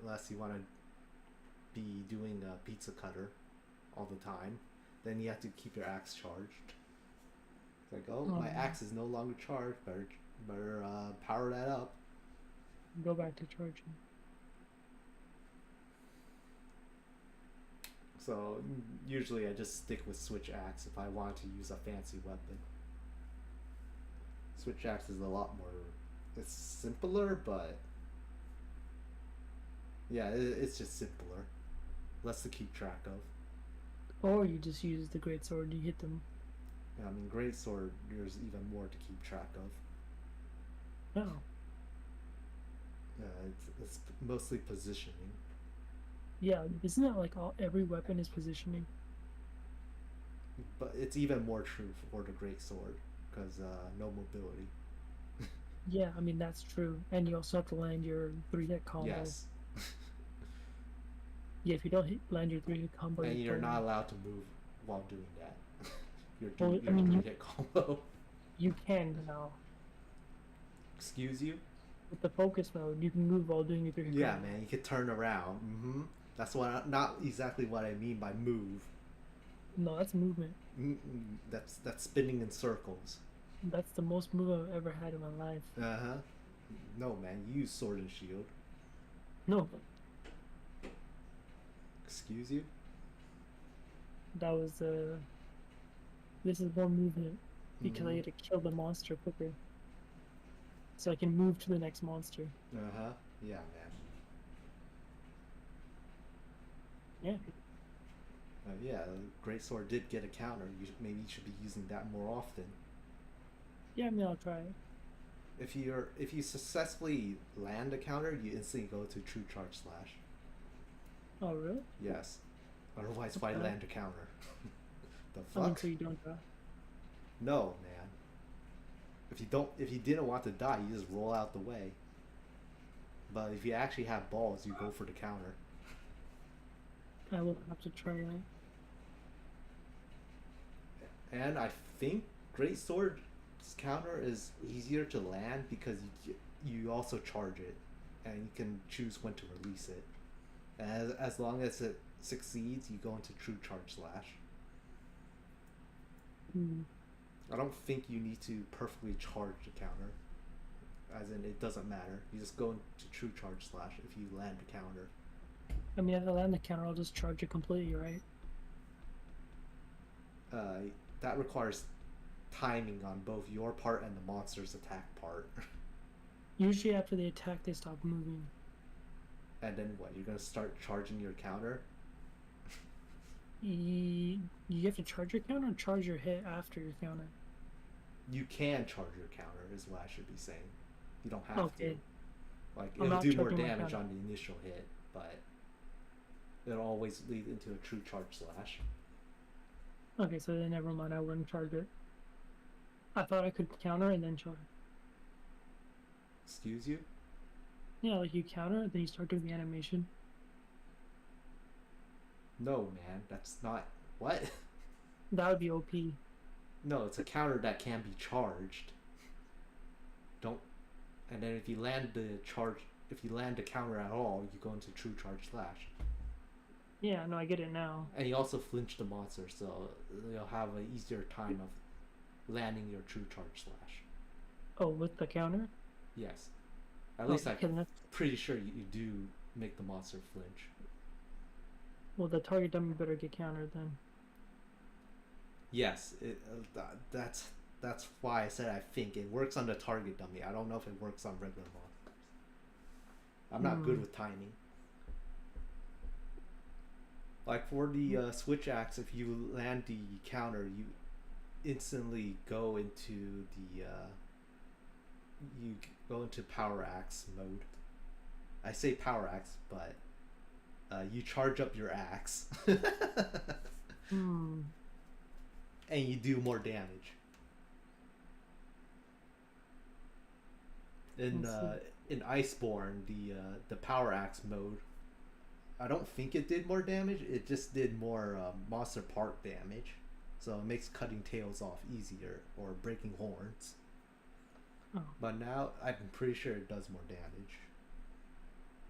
unless you want to be doing a pizza cutter all the time. Then you have to keep your axe charged. It's like, oh, my axe is no longer charged. Better power that up. Go back to charging. So usually I just stick with switch axe if I want to use a fancy weapon. Switch axe is a lot more. It's simpler, but yeah, it's just simpler. Less to keep track of. Or you just use the greatsword. You hit them. Yeah, I mean, greatsword. There's even more to keep track of. No. Yeah, it's mostly positioning. Yeah, isn't that like every weapon is positioning? But it's even more true for the greatsword because no mobility. Yeah, I mean that's true, and you also have to land your 3-hit combo. Yes. Yeah, if you don't land your 3-hit combo, And you you're don't not win. allowed to move while doing that. You're Well, doing I your mean, 3-hit combo. you can now. Excuse you? With the focus mode, you can move while doing your 3-hit Yeah, combo. man, you could turn around. That's not exactly what I mean by move. No, that's movement. That's spinning in circles. That's the most move I've ever had in my life. Uh huh. No, man, you use sword and shield. No, Excuse you? that was this is more movement because I Mm-hmm. had to kill the monster quicker, so I can move to the next monster. Uh huh. Yeah, man. Yeah, Yeah, Great Sword did get a counter. Maybe you should be using that more often. yeah. I mean, I'll try it. If you successfully land a counter, you instantly go to True Charge Slash. Oh, really? Yes. Otherwise, why Okay. land a counter? The I mean, fuck? so you don't die. No, man. If you didn't want to die, you just roll out the way. But if you actually have balls, you go for the counter. I will have to try it. And I think Great Sword's counter is easier to land because you also charge it, and you can choose when to release it. And as long as it succeeds, you go into True Charge Slash. Hmm. I don't think you need to perfectly charge the counter. As in, it doesn't matter. You just go into True Charge Slash if you land the counter. I mean, if I land the counter, I'll just charge it completely, right? That requires timing on both your part and the monster's attack part. Usually, after they attack, they stop moving. And then what? You're gonna start charging your counter? You have to charge your counter or charge your hit after your counter? You can charge your counter, is what I should be saying. You don't have Okay. to. Like, I'm it'll not do more charging my damage counter. on the initial hit, but it'll always lead into a True Charge Slash. Okay, so then never mind. I wouldn't charge it. I thought I could counter and then charge. Excuse you? Yeah, like you counter, then you start doing the animation. No, man, that's not. What? That would be OP. No, it's a counter that can be charged. Don't. And then if you land the counter at all, you go into True Charge Slash. Yeah, no, I get it now. And you also flinch the monster, so you'll have an easier time of landing your True Charge Slash. Oh, with the counter? Yes. At least okay, I'm pretty sure you do make the monster flinch. Well, the target dummy better get countered then. Yes, that's why I said I think it works on the target dummy. I don't know if it works on regular monsters. I'm not good with timing. Like for the switch axe, if you land the counter, you instantly go into power axe mode. I say power axe, but you charge up your axe. And you do more damage. In Iceborne, the power axe mode, I don't think it did more damage. It just did more monster part damage, so it makes cutting tails off easier or breaking horns. Oh. But now I'm pretty sure it does more damage.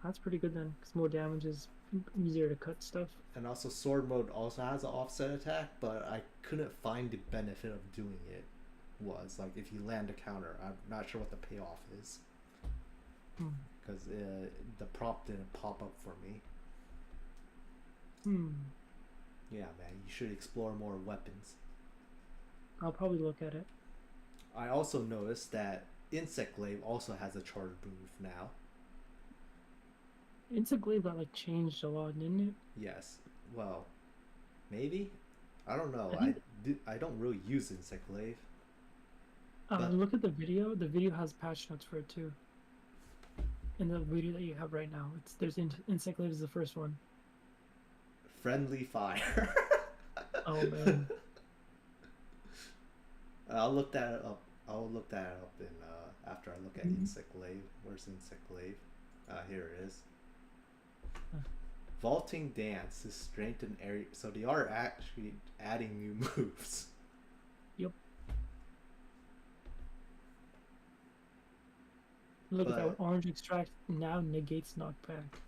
That's pretty good then, because more damage is easier to cut stuff. And also sword mode also has an offset attack, but I couldn't find the benefit of doing it. Was like if you land a counter, I'm not sure what the payoff is, because the prop didn't pop up for me. Yeah, man, you should explore more weapons. I'll probably look at it. I also noticed that Insect Glaive also has a charge move now. Insect Glaive got like changed a lot, didn't it? Yes. Well, maybe. I don't know. I don't really use Insect Glaive. Look at the video. The video has patch notes for it too. In the video that you have right now, there's Insect Glaive is the first one. Friendly fire. Oh man. I'll look that up. I'll look that up in after I look at Insect Glaive. Where's Insect Glaive? Here it is. Vaulting dance to strengthen area. So they are actually adding new moves. Yep. Look at that one. But Orange extract now negates knockback.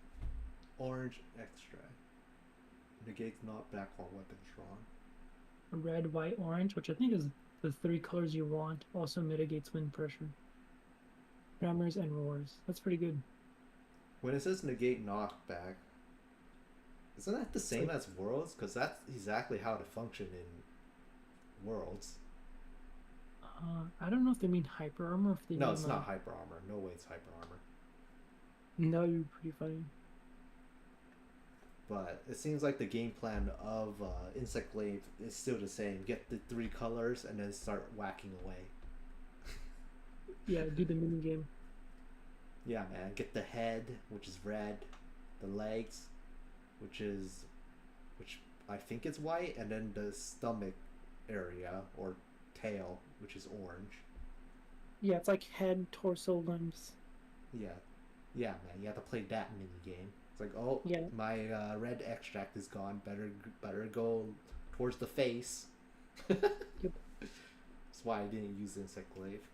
orange extract negates knockback while weapons drawn. Red, white, orange, which I think is the three colors you want, also mitigates wind pressure. Tremors and roars. That's pretty good. When it says negate knockback, isn't that the It's same like, as worlds? Because that's exactly how to function in worlds. I don't know if they mean hyper armor or if they No, mean it's like. not hyper armor. No way it's hyper armor. No, you're pretty funny. But it seems like the game plan of Insect Glaive is still the same. Get the three colors and then start whacking away. Yeah, do the mini game. Yeah, man. Get the head, which is red, the legs, which I think is white, and then the stomach area or tail, which is orange. Yeah, it's like head, torso, limbs. Yeah, yeah, man. You have to play that mini game. It's like, oh, Yeah, my red extract is gone. Better go towards the face. yep. That's why I didn't use Insect Glaive.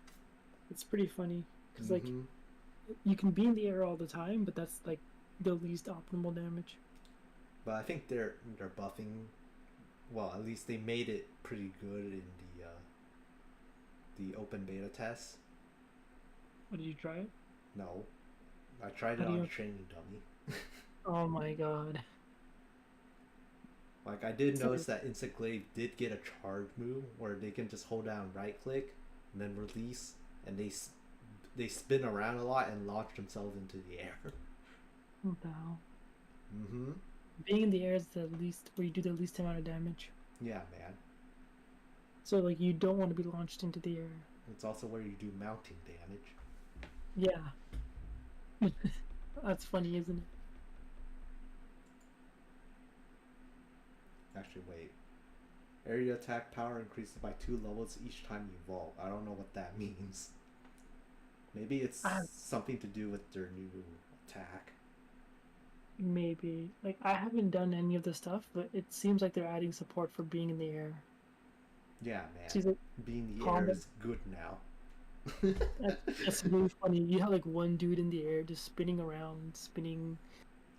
It's pretty funny because like Mm-hmm. you can be in the air all the time, but that's like the least optimal damage. But I think they're buffing. Well, at least they made it pretty good in the open beta test. What did you try it? No, I tried How it do on you? a training dummy. Oh my god. Like I did So, notice that Insect Glaive did get a charge move where they can just hold down right click and then release, and they spin around a lot and launch themselves into the air. what the hell? Mm-hmm. Being in the air is the least where you do the least amount of damage. Yeah, man. So like you don't want to be launched into the air. It's also where you do mounting damage. Yeah. That's funny, isn't it? Actually, wait. Area attack power increases by 2 levels each time you vault. I don't know what that means. Maybe it's I something to do with their new attack. maybe like I haven't done any of the stuff, but it seems like they're adding support for being in the air. Yeah, man. Seems like Being in the air combat. is good now. That's really funny. You have like one dude in the air just spinning around, spinning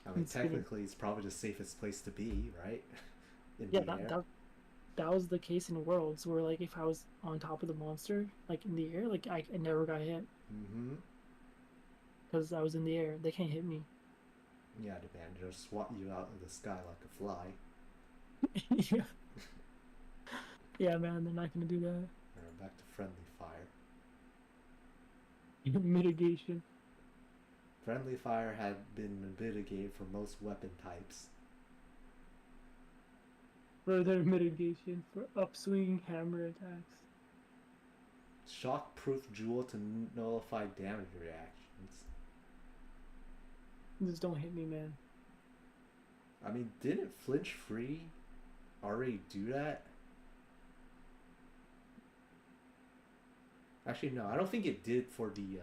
I mean, and spinning. technically, it's probably the safest place to be, right? In Yeah, the air. that was the case in Worlds, where like if I was on top of the monster, like in the air, like I never got hit Mm-hmm. because I was in the air. They can't hit me. Yeah, the man just swat you out of the sky like a fly. Yeah, yeah, man, they're not gonna do that. Or back to friendly fire. Mitigation. Friendly fire had been mitigated for most weapon types. Further mitigation for upswing hammer attacks. Shock-proof jewel to nullify damage reactions. Just don't hit me, man. I mean, didn't Flinch Free already do that? Actually, no. I don't think it did for the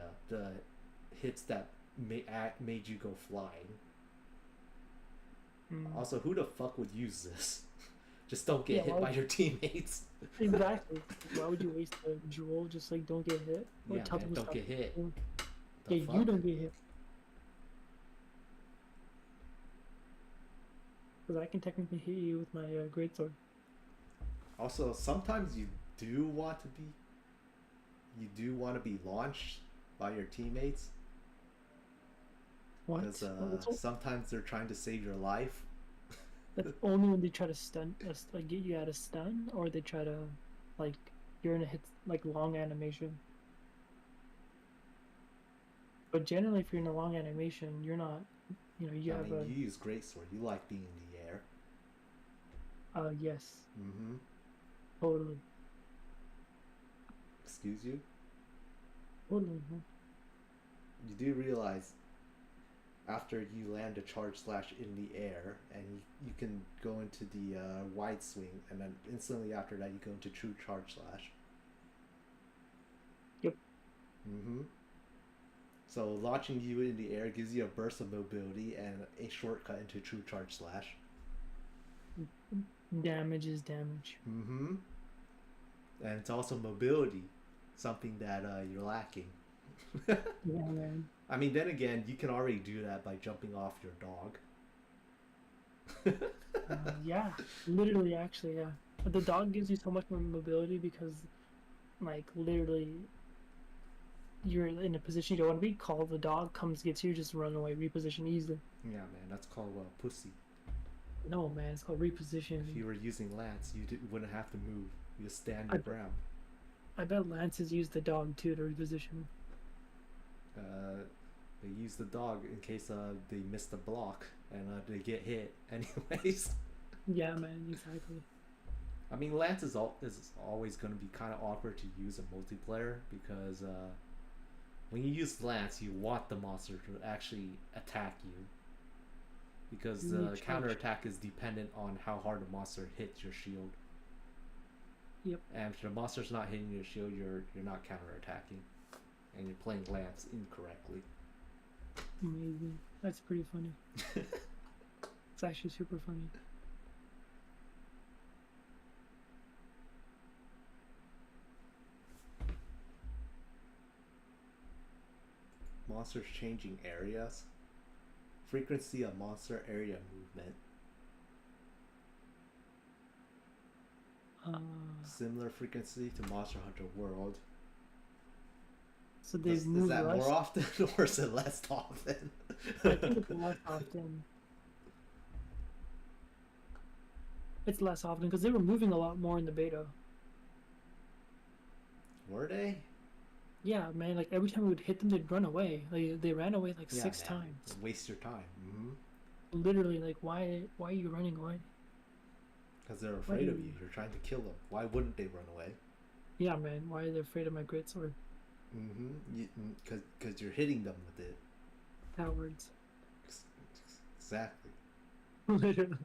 hits that made you go flying. Mm. Also, who the fuck would use this? Just don't get Yeah, hit by your teammates. exactly. Why would you waste a jewel? Just like don't get hit. Or Yeah, tell man, them to don't stop. get hit. Yeah, The fuck? you don't get hit. Because I can technically hit you with my greatsword. Also, sometimes you do want to be launched by your teammates What? because Oh, sometimes they're trying to save your life. that's only when they try to stun us, like get you out of stun, or they try to, like, you're in a hit like long animation. But generally, if you're in a long animation, you're not. You know, you I have mean, you use greatsword. You like being in the air. yes, Mm-hmm. totally, Excuse you. totally. Huh? You do realize after you land a charge slash in the air, and you can go into the wide swing, and then instantly after that you go into true charge slash. Yep. Mm-hmm. So launching you in the air gives you a burst of mobility and a shortcut into True Charge Slash. Damage is damage. Mm-hmm. And it's also mobility, something that you're lacking. Yeah, man. I mean, then again, you can already do that by jumping off your dog. Yeah, literally, actually, yeah. But the dog gives you so much more mobility because, like, literally, you're in a position you don't want to be. Call the dog, comes, gets you, just run away, reposition easily. Yeah, man, that's called pussy. No, man, it's called reposition. If you were using Lance, you wouldn't have to move. You just stand I, your ground. I bet Lances use the dog too to reposition. They use the dog in case they miss the block and they get hit anyways. Yeah, man, exactly. I mean, Lance is always going to be kind of awkward to use in multiplayer because when you use Lance, you want the monster to actually attack you. Because the counterattack is dependent on how hard the monster hits your shield. Yep. And if the monster's not hitting your shield, you're not counterattacking. And you're playing Lance incorrectly. Amazing. That's pretty funny. It's actually super funny. Monsters changing areas. Frequency of monster area movement. Similar frequency to Monster Hunter World. So they've Is moved that less. more often or is it less often? I think it's less often. It's less often because they were moving a lot more in the beta. Were they? Yeah, man. Like every time we would hit them, they'd run away. Like they ran away like Yeah, 6 man. times. Waste your time. Literally, like why are you running away? Because they're afraid of you. You're trying to kill them. Why wouldn't they run away? Yeah, man. Why are they afraid of my greatsword? Because you're hitting them with it. Cowards. Exactly. Literally.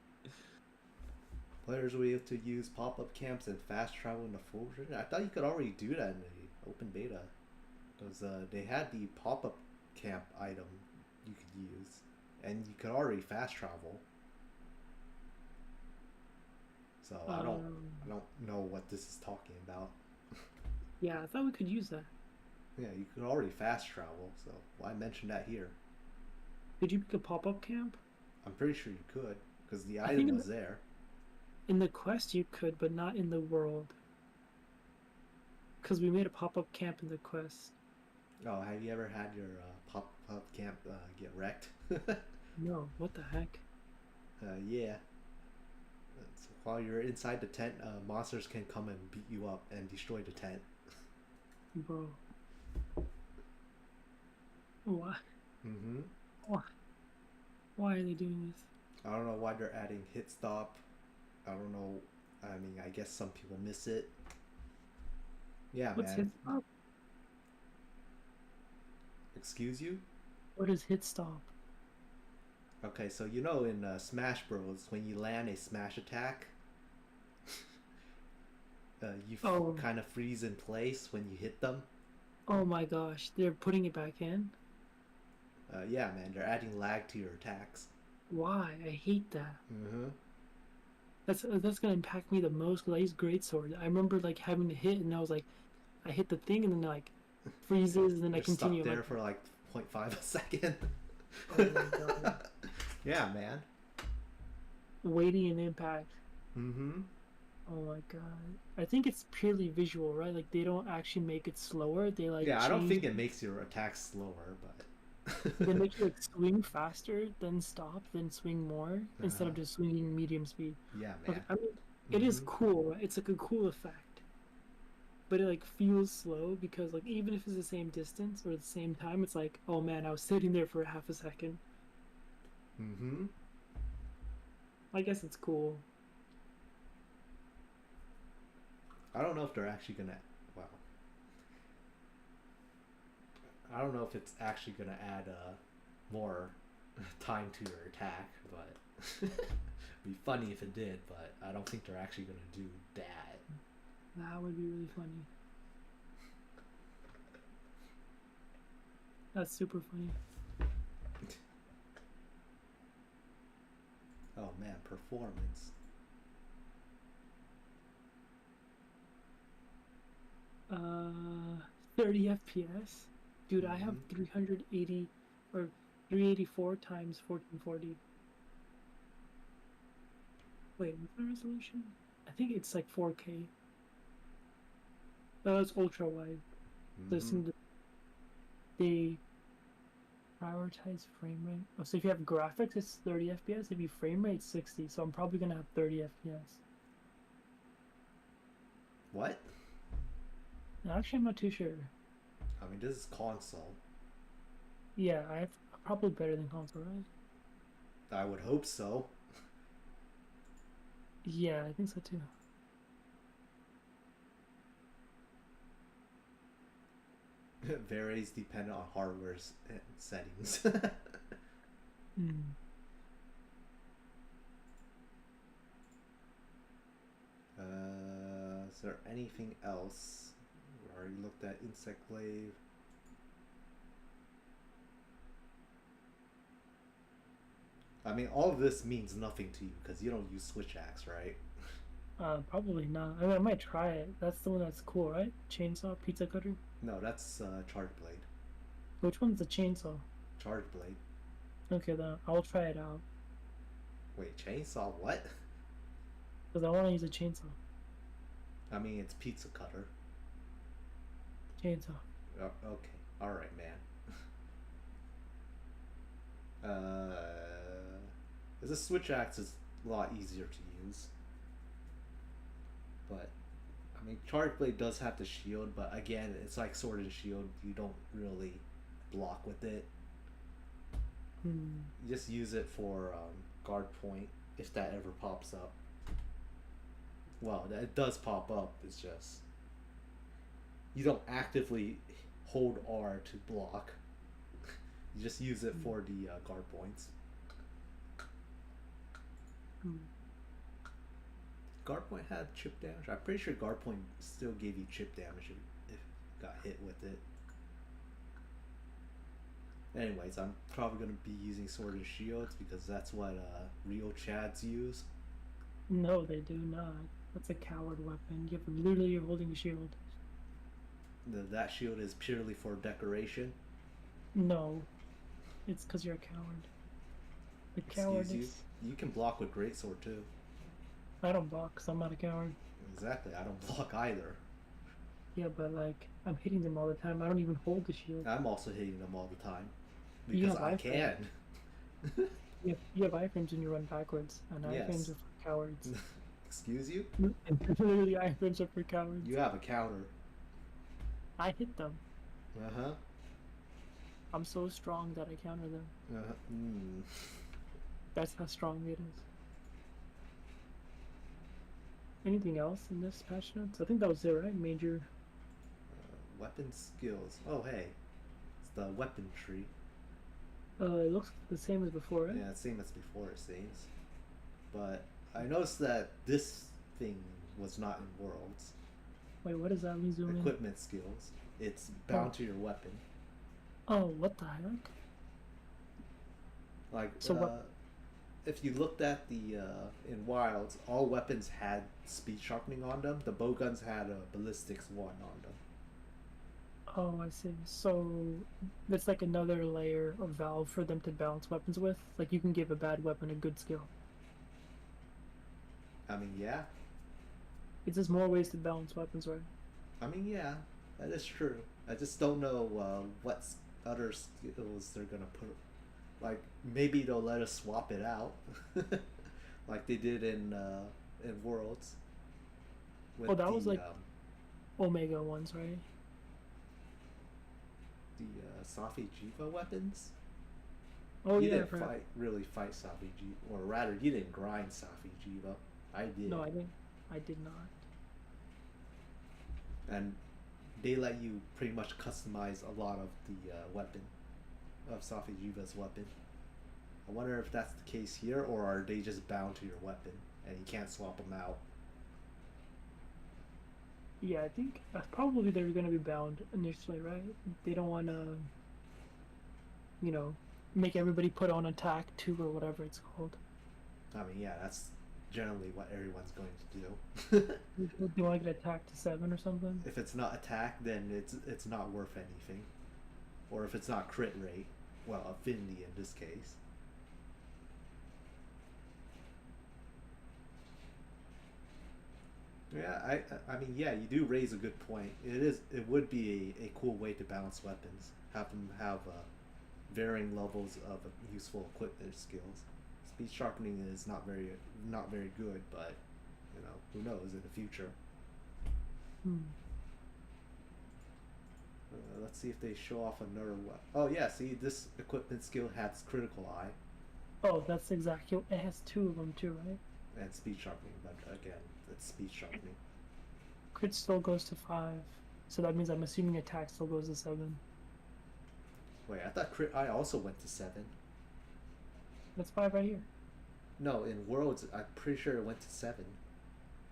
Players will have to use pop-up camps and fast travel in the full version. I thought you could already do that in the open beta. Because they had the pop-up camp item you could use. And you could already fast travel. So I don't know what this is talking about. Yeah, I thought we could use that. Yeah, you could already fast travel, so why mention that here? Could you pick a pop-up camp? I'm pretty sure you could, because the I item think was there. In the quest you could, but not in the world. Because we made a pop-up camp in the quest. Oh, have you ever had your pop-up camp get wrecked? No, what the heck? Yeah. So while you're inside the tent, monsters can come and beat you up and destroy the tent. Bro. Why? Why? Why are they doing this? I don't know why they're adding hit stop. I don't know. I mean, I guess some people miss it. Yeah, What's man. hit stop? Excuse you? What is hit stop? Okay, so you know in Smash Bros, when you land a smash attack, you kind of freeze in place when you hit them. Oh my gosh, they're putting it back in? Yeah, man, they're adding lag to your attacks. Why? I hate that. That's gonna impact me the most because I use greatsword. I remember like having to hit and I was like, I hit the thing and then like freezes and then I continue. Stuck there for like 0.5 a second. Oh my god. Yeah, man. Waiting an impact. Oh my god. I think it's purely visual, right? Like they don't actually make it slower. They like I don't think it makes your attacks slower, but they make you like swing faster, then stop, then swing more instead of just swinging medium speed. Yeah, man. Like, I mean, it is cool. Right? It's like a cool effect, but it like feels slow because like even if it's the same distance or the same time, it's like, oh man, I was sitting there for half a second. I guess it's cool. I don't know if they're actually gonna. Wow. I don't know if it's actually gonna add more time to your attack, but it'd be funny if it did. But I don't think they're actually gonna do that. That would be really funny. That's super funny. Oh man, performance. Uh, 30 FPS. Dude, I have Hmm. 380 or 384 times 1440. Wait, what's the resolution? I think it's like 4K. That's ultra wide. Hmm. Listen, they prioritize frame rate. Oh, so if you have graphics, it's 30 FPS. If you frame rate, 60. So I'm probably gonna have 30 FPS. What? Actually, I'm not too sure. I mean, this is console. Yeah, I have probably better than console, right? I would hope so. Yeah, I think so too. It varies depending on hardware's settings. Mm. Is there anything else? We already looked at Insect Glaive. I mean, all of this means nothing to you because you don't use Switch Axe, right? Probably not. I mean, I might try it. That's the one that's cool, right? Chainsaw, pizza cutter. No, that's Charge Blade. Which one's the chainsaw? Charge Blade. Okay, then I'll try it out Wait, Chainsaw what? because I want to use a chainsaw. I mean, it's Pizza Cutter. Chainsaw. Okay, alright, man. The Switch Axe is a lot easier to use. But I mean, Charge Blade does have the shield, but again, it's like Sword and Shield. You don't really block with it. Hmm. You just use it for guard point if that ever pops up. Well, it does pop up. It's just you don't actively hold R to block. You just use it for the guard points. Hmm. Guard point had chip damage. I'm pretty sure guard point still gave you chip damage if you got hit with it. Anyways, I'm probably gonna be using Sword and Shields because that's what real Chads use. No, they do not. That's a coward weapon. Literally you're holding a shield. That shield is purely for decoration. No, it's because you're a coward. The Excuse you. cowardice. You can block with greatsword too. I don't block because I'm not a coward. Exactly. I don't block either. Yeah, but like I'm hitting them all the time. I don't even hold the shield. I'm also hitting them all the time You because have I iframe. can. You have iframes when you run backwards, and iframes Yes. are for cowards. Excuse you. Literally, iframes are for cowards. You have a counter. I hit them. Uh huh. I'm so strong that I counter them. Mm. That's how strong it is. Anything else in this patch notes? I think that was it, right? Major. Weapon skills. Oh hey, it's the weapon tree. It looks the same as before, right? Yeah, same as before it seems. But I noticed that this thing was not in Worlds. Wait, what does that mean? Zoom in. Equipment skills. It's bound Oh. to your weapon. Oh, what the heck? Like, So what? if you looked at the in Wilds, all weapons had speed sharpening on them. The bowguns had a ballistics one on them. Oh, I see. So that's like another layer of valve for them to balance weapons with. Like you can give a bad weapon a good skill. I mean, yeah. It's just more ways to balance weapons, right? I mean, yeah. That is true. I just don't know what other skills they're gonna put. Like maybe they'll let us swap it out, like they did in Worlds. With Oh, that was like the Omega ones, right? Safi Jiva weapons. Oh You yeah, I didn't forgot. really fight Safi Jiva, or rather, you didn't grind Safi Jiva. I did, No, I didn't. I did not. and they let you pretty much customize a lot of the weapon of Safi Jiva's weapon. I wonder if that's the case here, or are they just bound to your weapon and you can't swap them out? Yeah, I think probably they're gonna be bound initially, right? They don't want to you know, make everybody put on attack 2 or whatever it's called. I mean, yeah, that's generally what everyone's going to do. Do you want to get attack to 7 or something? If it's not attack, then it's not worth anything. Or if it's not crit rate, well, affinity in this case. Yeah, I mean, yeah, you do raise a good point. It would be a cool way to balance weapons. Have them have varying levels of useful equipment skills. Speed sharpening is not very good, but you know, who knows in the future. Hmm. Let's see if they show off another weapon. Oh yeah, see, this equipment skill has critical eye Oh, that's exactly. It has 2 of them too, right? and speed sharpening, but again, it's speed sharpening. Crit still goes to 5, so that means I'm assuming attack still goes to 7. Wait, I thought crit eye also went to 7. That's 5 right here. No, in worlds, I'm pretty sure it went to 7.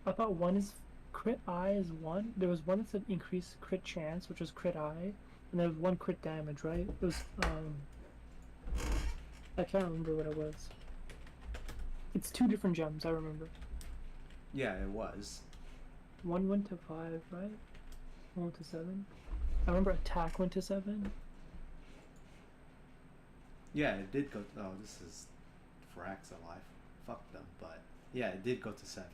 I thought one is crit eye is 1. There was one that said increase crit chance, which was crit eye, and there was one crit damage, right? It was I can't remember what it was. It's 2 different gems, I remember. Yeah, it was. One went to 5, right? One went to 7. I remember attack went to 7. Yeah, it did go. Oh, this is Frax alive. Fuck them, but yeah, it did go to 7.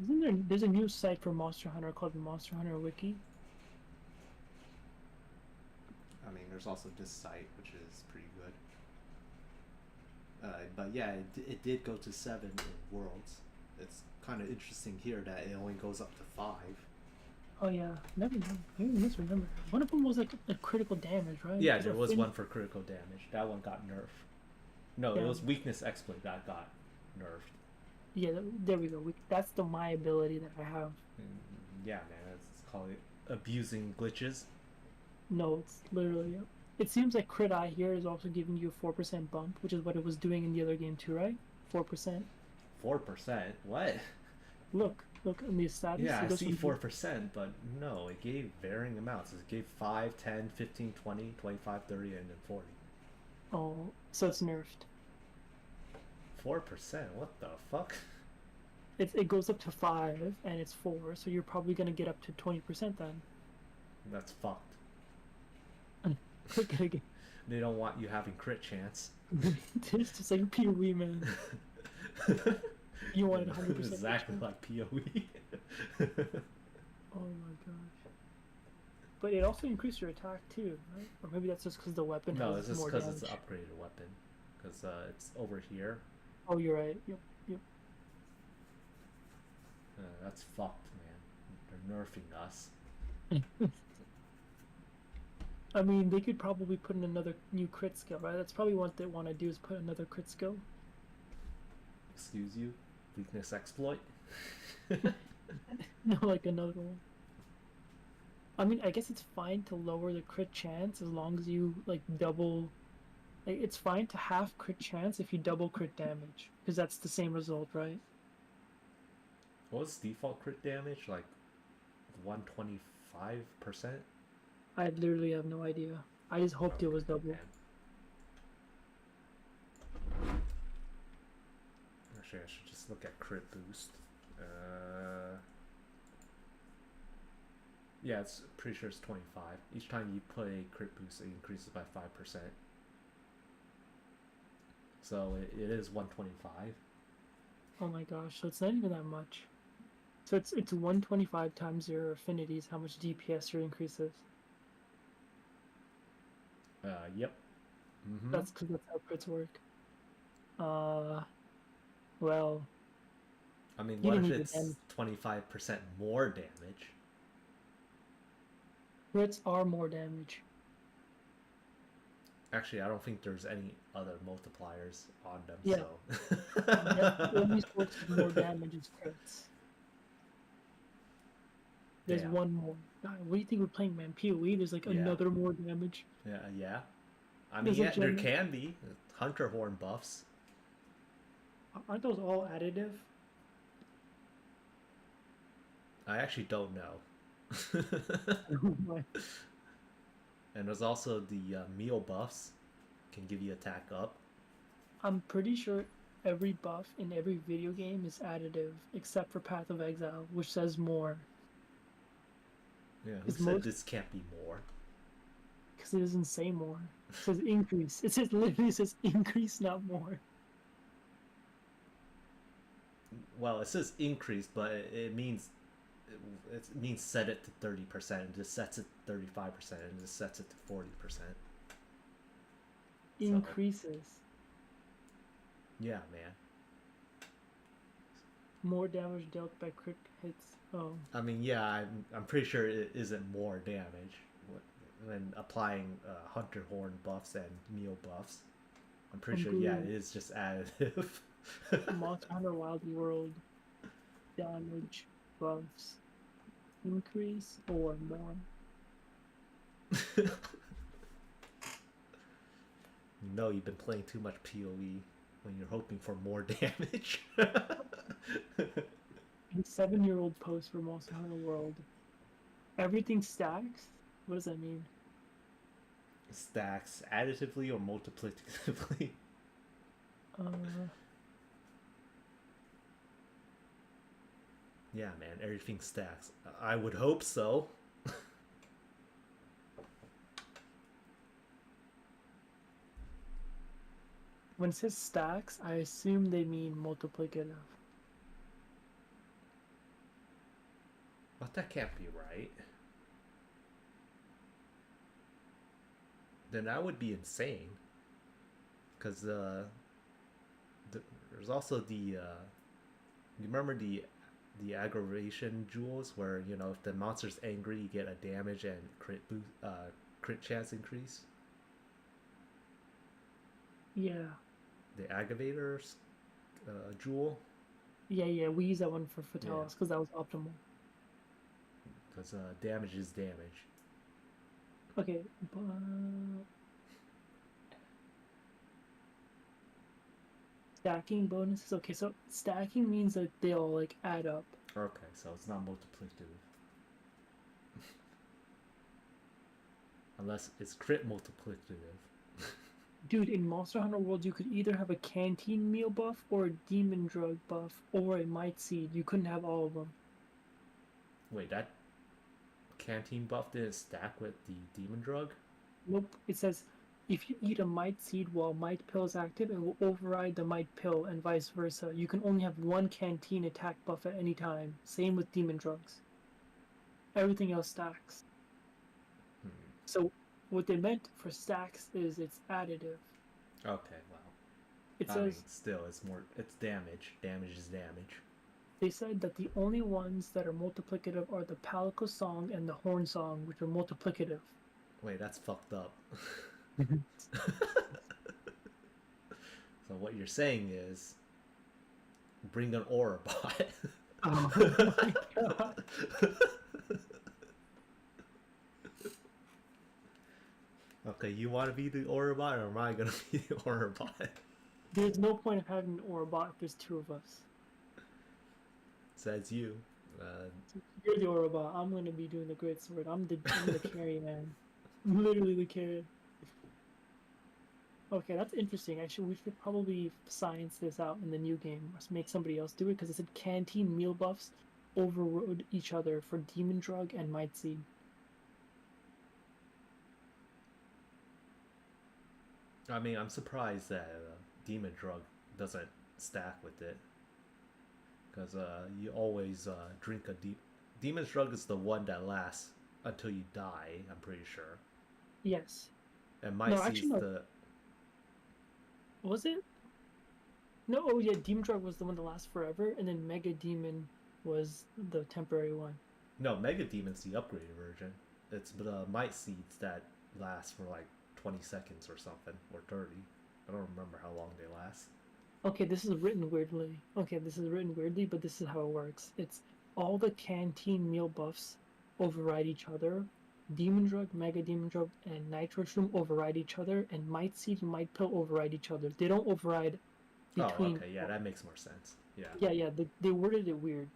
Isn't there? There's a new site for Monster Hunter called the Monster Hunter Wiki. I mean, there's also this site, which is pretty good. But yeah, it did go to 7 in worlds. It's kind of interesting here that it only goes up to 5. Oh yeah, never know. Maybe misremember. One of them was like a critical damage, right? Yeah, there was one for critical damage. That one got nerfed. No, Yeah. it was weakness exploit that got nerfed. Yeah, there we go. That's my ability that I have. Yeah, man, it's called abusing glitches. No, it's literally. It seems like crit eye here is also giving you a 4% bump, which is what it was doing in the other game too, right? 4%. 4%? What? Look in the status. Yeah, it I goes see from 4%, but no, it gave varying amounts. It gave 5, 10, 15, 20, 25, 30, and then 40. Oh, so it's nerfed. 4%? What the fuck? It goes up to 5 and it's 4, so you're probably gonna get up to 20% then. That's fucked. Click it again. They don't want you having crit chance. It's just like PoE, man. You wanted 100%. Exactly like PoE. Oh my gosh. But it also increased your attack too, right? Or maybe that's just because the weapon No, has it's just more because damage. it's an upgraded weapon. Because it's over here. Oh, you're right. Yep. That's fucked, man. They're nerfing us. I mean, they could probably put in another new crit skill, right? That's probably what they want to do is put another crit skill. Excuse you? Weakness exploit? No, like another one. I mean, I guess it's fine to lower the crit chance as long as you like double. Like, it's fine to half crit chance if you double crit damage, because that's the same result, right? What was default crit damage? Like 125%? I literally have no idea. I just hoped it was double. Man. Actually, I should just look at crit boost. Yeah, it's pretty sure it's 25. Each time you put a crit boost, it increases by 5%. So it is 125. Oh my gosh, so it's not even that much. So it's 125 times your affinities, how much DPS your increases. Yep. Mm-hmm. That's because that's how crits work. Well, I mean, you what didn't if need the it's damage. 25% more damage? Crits are more damage. Actually, I don't think there's any other multipliers on them, Yeah. so... The only source of more damage is crits. There's Damn. one more. God, what do you think we're playing, man? PoE, there's like Yeah. another more damage. Yeah. I mean, There's a yeah, there gem- can be. Hunter Horn buffs. Aren't those all additive? I actually don't know. And there's also the meal buffs can give you attack up. I'm pretty sure every buff in every video game is additive except for Path of Exile, which says more. Yeah, who Because said most this can't be more? because it doesn't say more. It says increase. It says literally says increase, not more. Well, it says increase, but it means it means set it to 30%. It just sets it to 35%, and just sets it to 40%. So Increases. yeah, man. More damage dealt by crit hits. Oh. I mean, yeah, I'm pretty sure it isn't more damage when applying hunter horn buffs and meal buffs. I'm pretty I'm sure, yeah, it Googling is just additive. Monster Hunter Wild World damage buffs. Increase or more. You know you've been playing too much PoE when you're hoping for more damage. A 7-year-old post for Monster Hunter World. Everything stacks? What does that mean? Stacks additively or multiplicatively? Uh, Yeah, man, everything stacks. I would hope so. when it says stacks, I assume they mean multiplicative. But that can't be right. Then that would be insane. Because there's also you remember the aggravation jewels where if the monster's angry, you get a damage and crit chance increase. Yeah. The aggravators jewel. Yeah, we use that one for Yeah, Fatalis because that was optimal. because damage is damage. Okay, but stacking bonuses. Okay, so stacking means that they all like add up. Okay, so it's not multiplicative. Unless it's crit multiplicative. Dude, in Monster Hunter World, you could either have a canteen meal buff or a demon drug buff or a might seed. You couldn't have all of them. Wait, that canteen buff didn't stack with the demon drug? Nope. It says if you eat a might seed while might pill is active, it will override the might pill and vice versa. You can only have one canteen attack buff at any time. Same with demon drugs. Everything else stacks. Hmm. So what they meant for stacks is it's additive. Okay, well. It I mean, says still, it's damage. Damage is damage. they said that the only ones that are multiplicative are the Palico song and the Horn song, which are multiplicative. Wait, that's fucked up. So what you're saying is, bring an aura bot. Oh my god. Okay, you want to be the aura bot, or am I gonna be the aura bot? There's no point of having an Orabot if there's two of us. Says you. You're the Orabot. I'm gonna be doing the great sword. I'm the carry man. I'm literally the carry. Okay, that's interesting. Actually, we should probably science this out in the new game. Or make somebody else do it because it said canteen meal buffs overrode each other for demon drug and might seed. I mean, I'm surprised that demon drug doesn't stack with it, because you always drink a demon's drug is the one that lasts until you die. I'm pretty sure. Yes. And No, my actually, no. the Was it? No, oh yeah, demon drug was the one that lasts forever, and then mega demon was the temporary one. no Mega Demon's the upgraded version. It's the might seeds that last for like 20 seconds or something, or 30. I don't remember how long they last. Okay, this is written weirdly. Okay, this is written weirdly, but this is how it works. It's all the canteen meal buffs override each other. Demon drug, mega demon drug, and nitro shroom override each other, and might seed and might pill override each other. They don't override Oh, between. okay, yeah, that makes more sense. Yeah. Yeah, they worded it weird.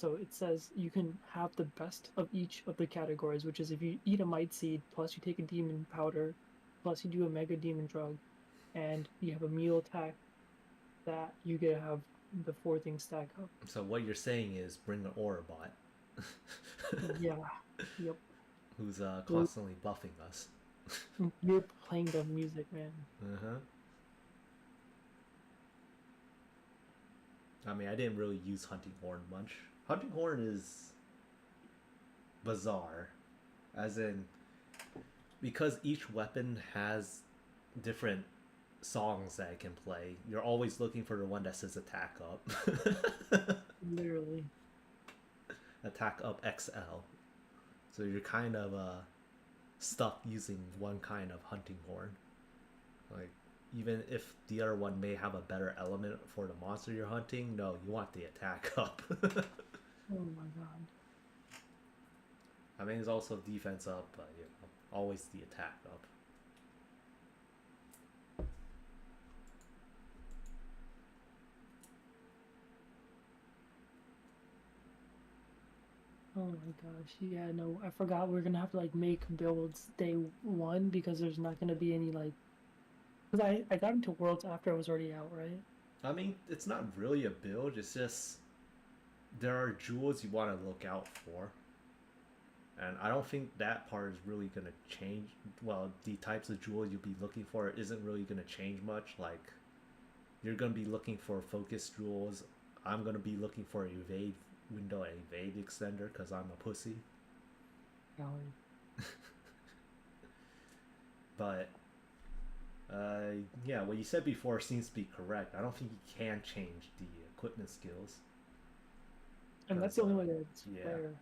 So it says you can have the best of each of the categories, which is if you eat a might seed, plus you take a demon powder, plus you do a mega demon drug, and you have a meal attack that you get to have the four things stack up. So what you're saying is bring an aura bot. Yeah. Yep. Who's You're, constantly buffing us. you're playing the music, man. Uh-huh. I mean, I didn't really use Hunting Horn much. Hunting Horn is bizarre, as in because each weapon has different songs that it can play. You're always looking for the one that says attack up. Literally. Attack up XL. So you're kind of stuck using one kind of hunting horn. Like, even if the other one may have a better element for the monster you're hunting, no, you want the attack up. Oh my god. I mean, it's also defense up, but you know, always the attack up. Oh my gosh. Yeah, no, I forgot we're gonna have to like make builds day one because there's not gonna be any like. Because I got into Worlds after I was already out, right? I mean, it's not really a build, it's just there are jewels you want to look out for. And I don't think that part is really going to change. Well, the types of jewels you'll be looking for isn't really going to change much. Like, you're going to be looking for focus jewels. I'm going to be looking for evade window and evade extender because I'm a pussy. Golly. But, yeah, what you said before seems to be correct. I don't think you can change the equipment skills. And that's the only way that it's yeah. fair.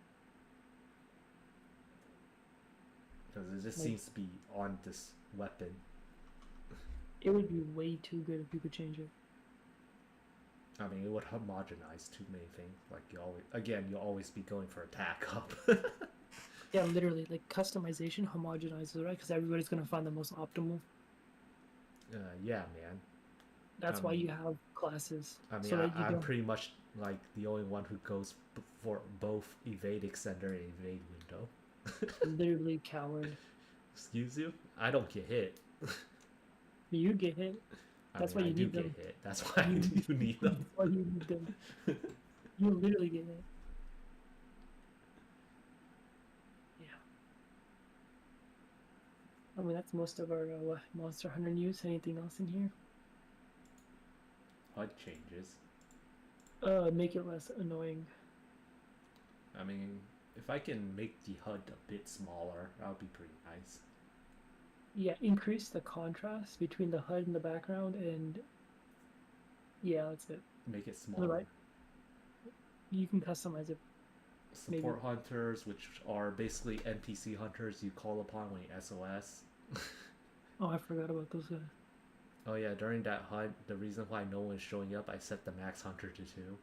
Because it just Like, seems to be on this weapon. it would be way too good if you could change it. I mean, it would homogenize too many things. Like, you'll always be going for attack up. Yeah, literally, like customization homogenizes, right? Because everybody's gonna find the most optimal. Yeah, man. That's why you have classes. I mean, so that you I'm don't... pretty much like the only one who goes for both evade extender and evade window. Literally coward. Excuse you? I don't get hit. You get hit. That's why you need them. Get hit. That's why you need them. That's why you need them. You literally get hit. Yeah. I mean, that's most of our Monster Hunter news. Anything else in here? HUD changes. Make it less annoying. I mean, if I can make the HUD a bit smaller, that would be pretty nice. Yeah, increase the contrast between the HUD and the background, and yeah, that's it. Make it smaller. Right. You can customize it. Support hunters, which are basically NPC hunters you call upon when you SOS. Oh, I forgot about those guys. Oh yeah, during that hunt, the reason why no one's showing up, I set the max hunter to 2.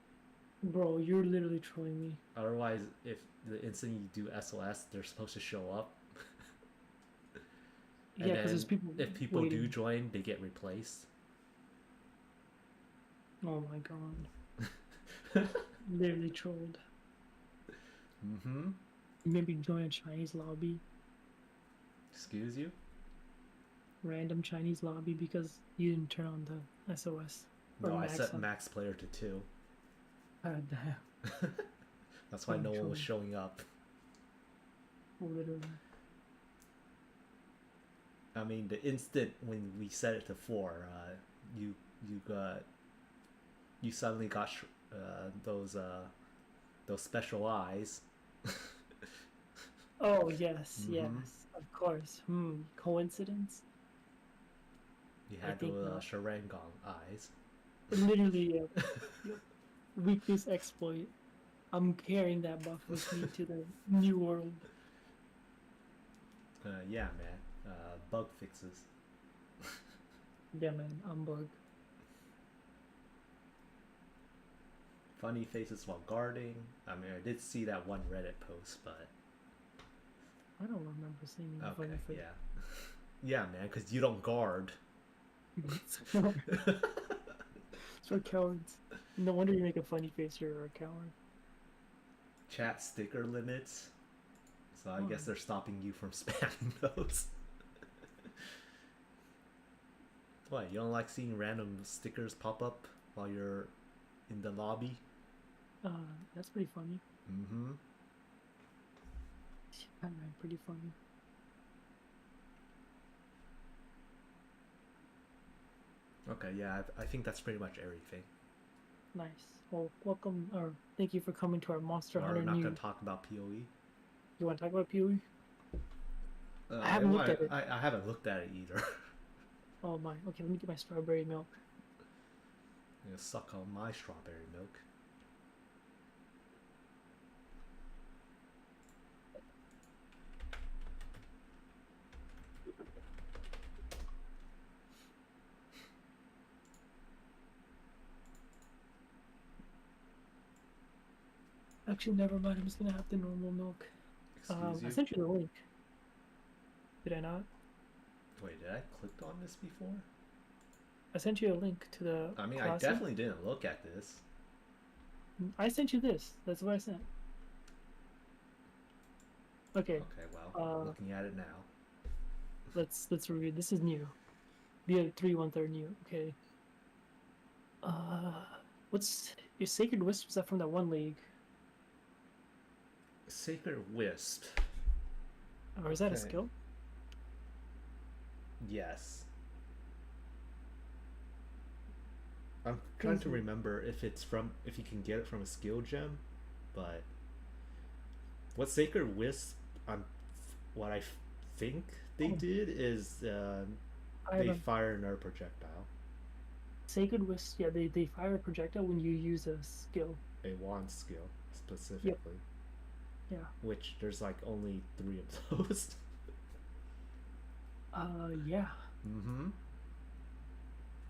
Bro, you're literally trolling me. Otherwise, if the instant you do SOS, they're supposed to show up. And yeah, because there's people. If people waiting. do join, they get replaced. Oh my god. Literally trolled. Mm-hmm. Maybe join a Chinese lobby. Excuse you? Random Chinese lobby because you didn't turn on the SOS. No, I set max player to 2. God damn. That's why no one was showing up. Literally. I mean, the instant when we set it to 4, you suddenly got those special eyes. Oh yes, Mm-hmm. yes, of course. Coincidence? You had those Sharangon eyes. Literally, yep. Weakness exploit. I'm carrying that buff with me to the new world. Yeah, man. Bug fixes. Yeah, man, I'm bug. Funny faces while guarding. I mean, I did see that one Reddit post, but I don't remember seeing the funny face. Yeah. Yeah, man, because you don't guard. It's for cowards. No wonder you make a funny face. You're a coward. chat sticker limits. So I guess Oh. they're stopping you from spamming those. What, you don't like seeing random stickers pop up while you're in the lobby? Uh, that's pretty funny. Mm-hmm. Yeah, man, pretty funny. Okay, yeah, I think that's pretty much everything. Nice. Well, welcome, or thank you for coming to our Monster We're Hunter not new. gonna talk about PoE. You want to talk about PoE? I I, haven't looked want- at it. I haven't looked at it either. Oh my. Okay, let me get my strawberry milk. I'm gonna suck on my strawberry milk. Actually, never mind. I'm just gonna have the normal milk. Excuse I you? sent you the link. Did I not? Wait, did I click on this before? I sent you a link to the I mean, I classic. definitely didn't look at this. I sent you this. That's what I sent. Okay. Okay, well, looking at it now. Let's review. This is new. The 3-1 are new. Okay. What's your Sacred Wisp? Is that from that one league, Sacred Wisp. or is that a Okay. skill? Yes. I'm trying to remember if you can get it from a skill gem, but what Sacred Wisp, what I think they did is they fire another projectile, Sacred Wisp. Yeah, they fire a projectile when you use a skill. a wand skill specifically. Yeah. Which there's like only 3 of those. Yeah. Mm-hmm.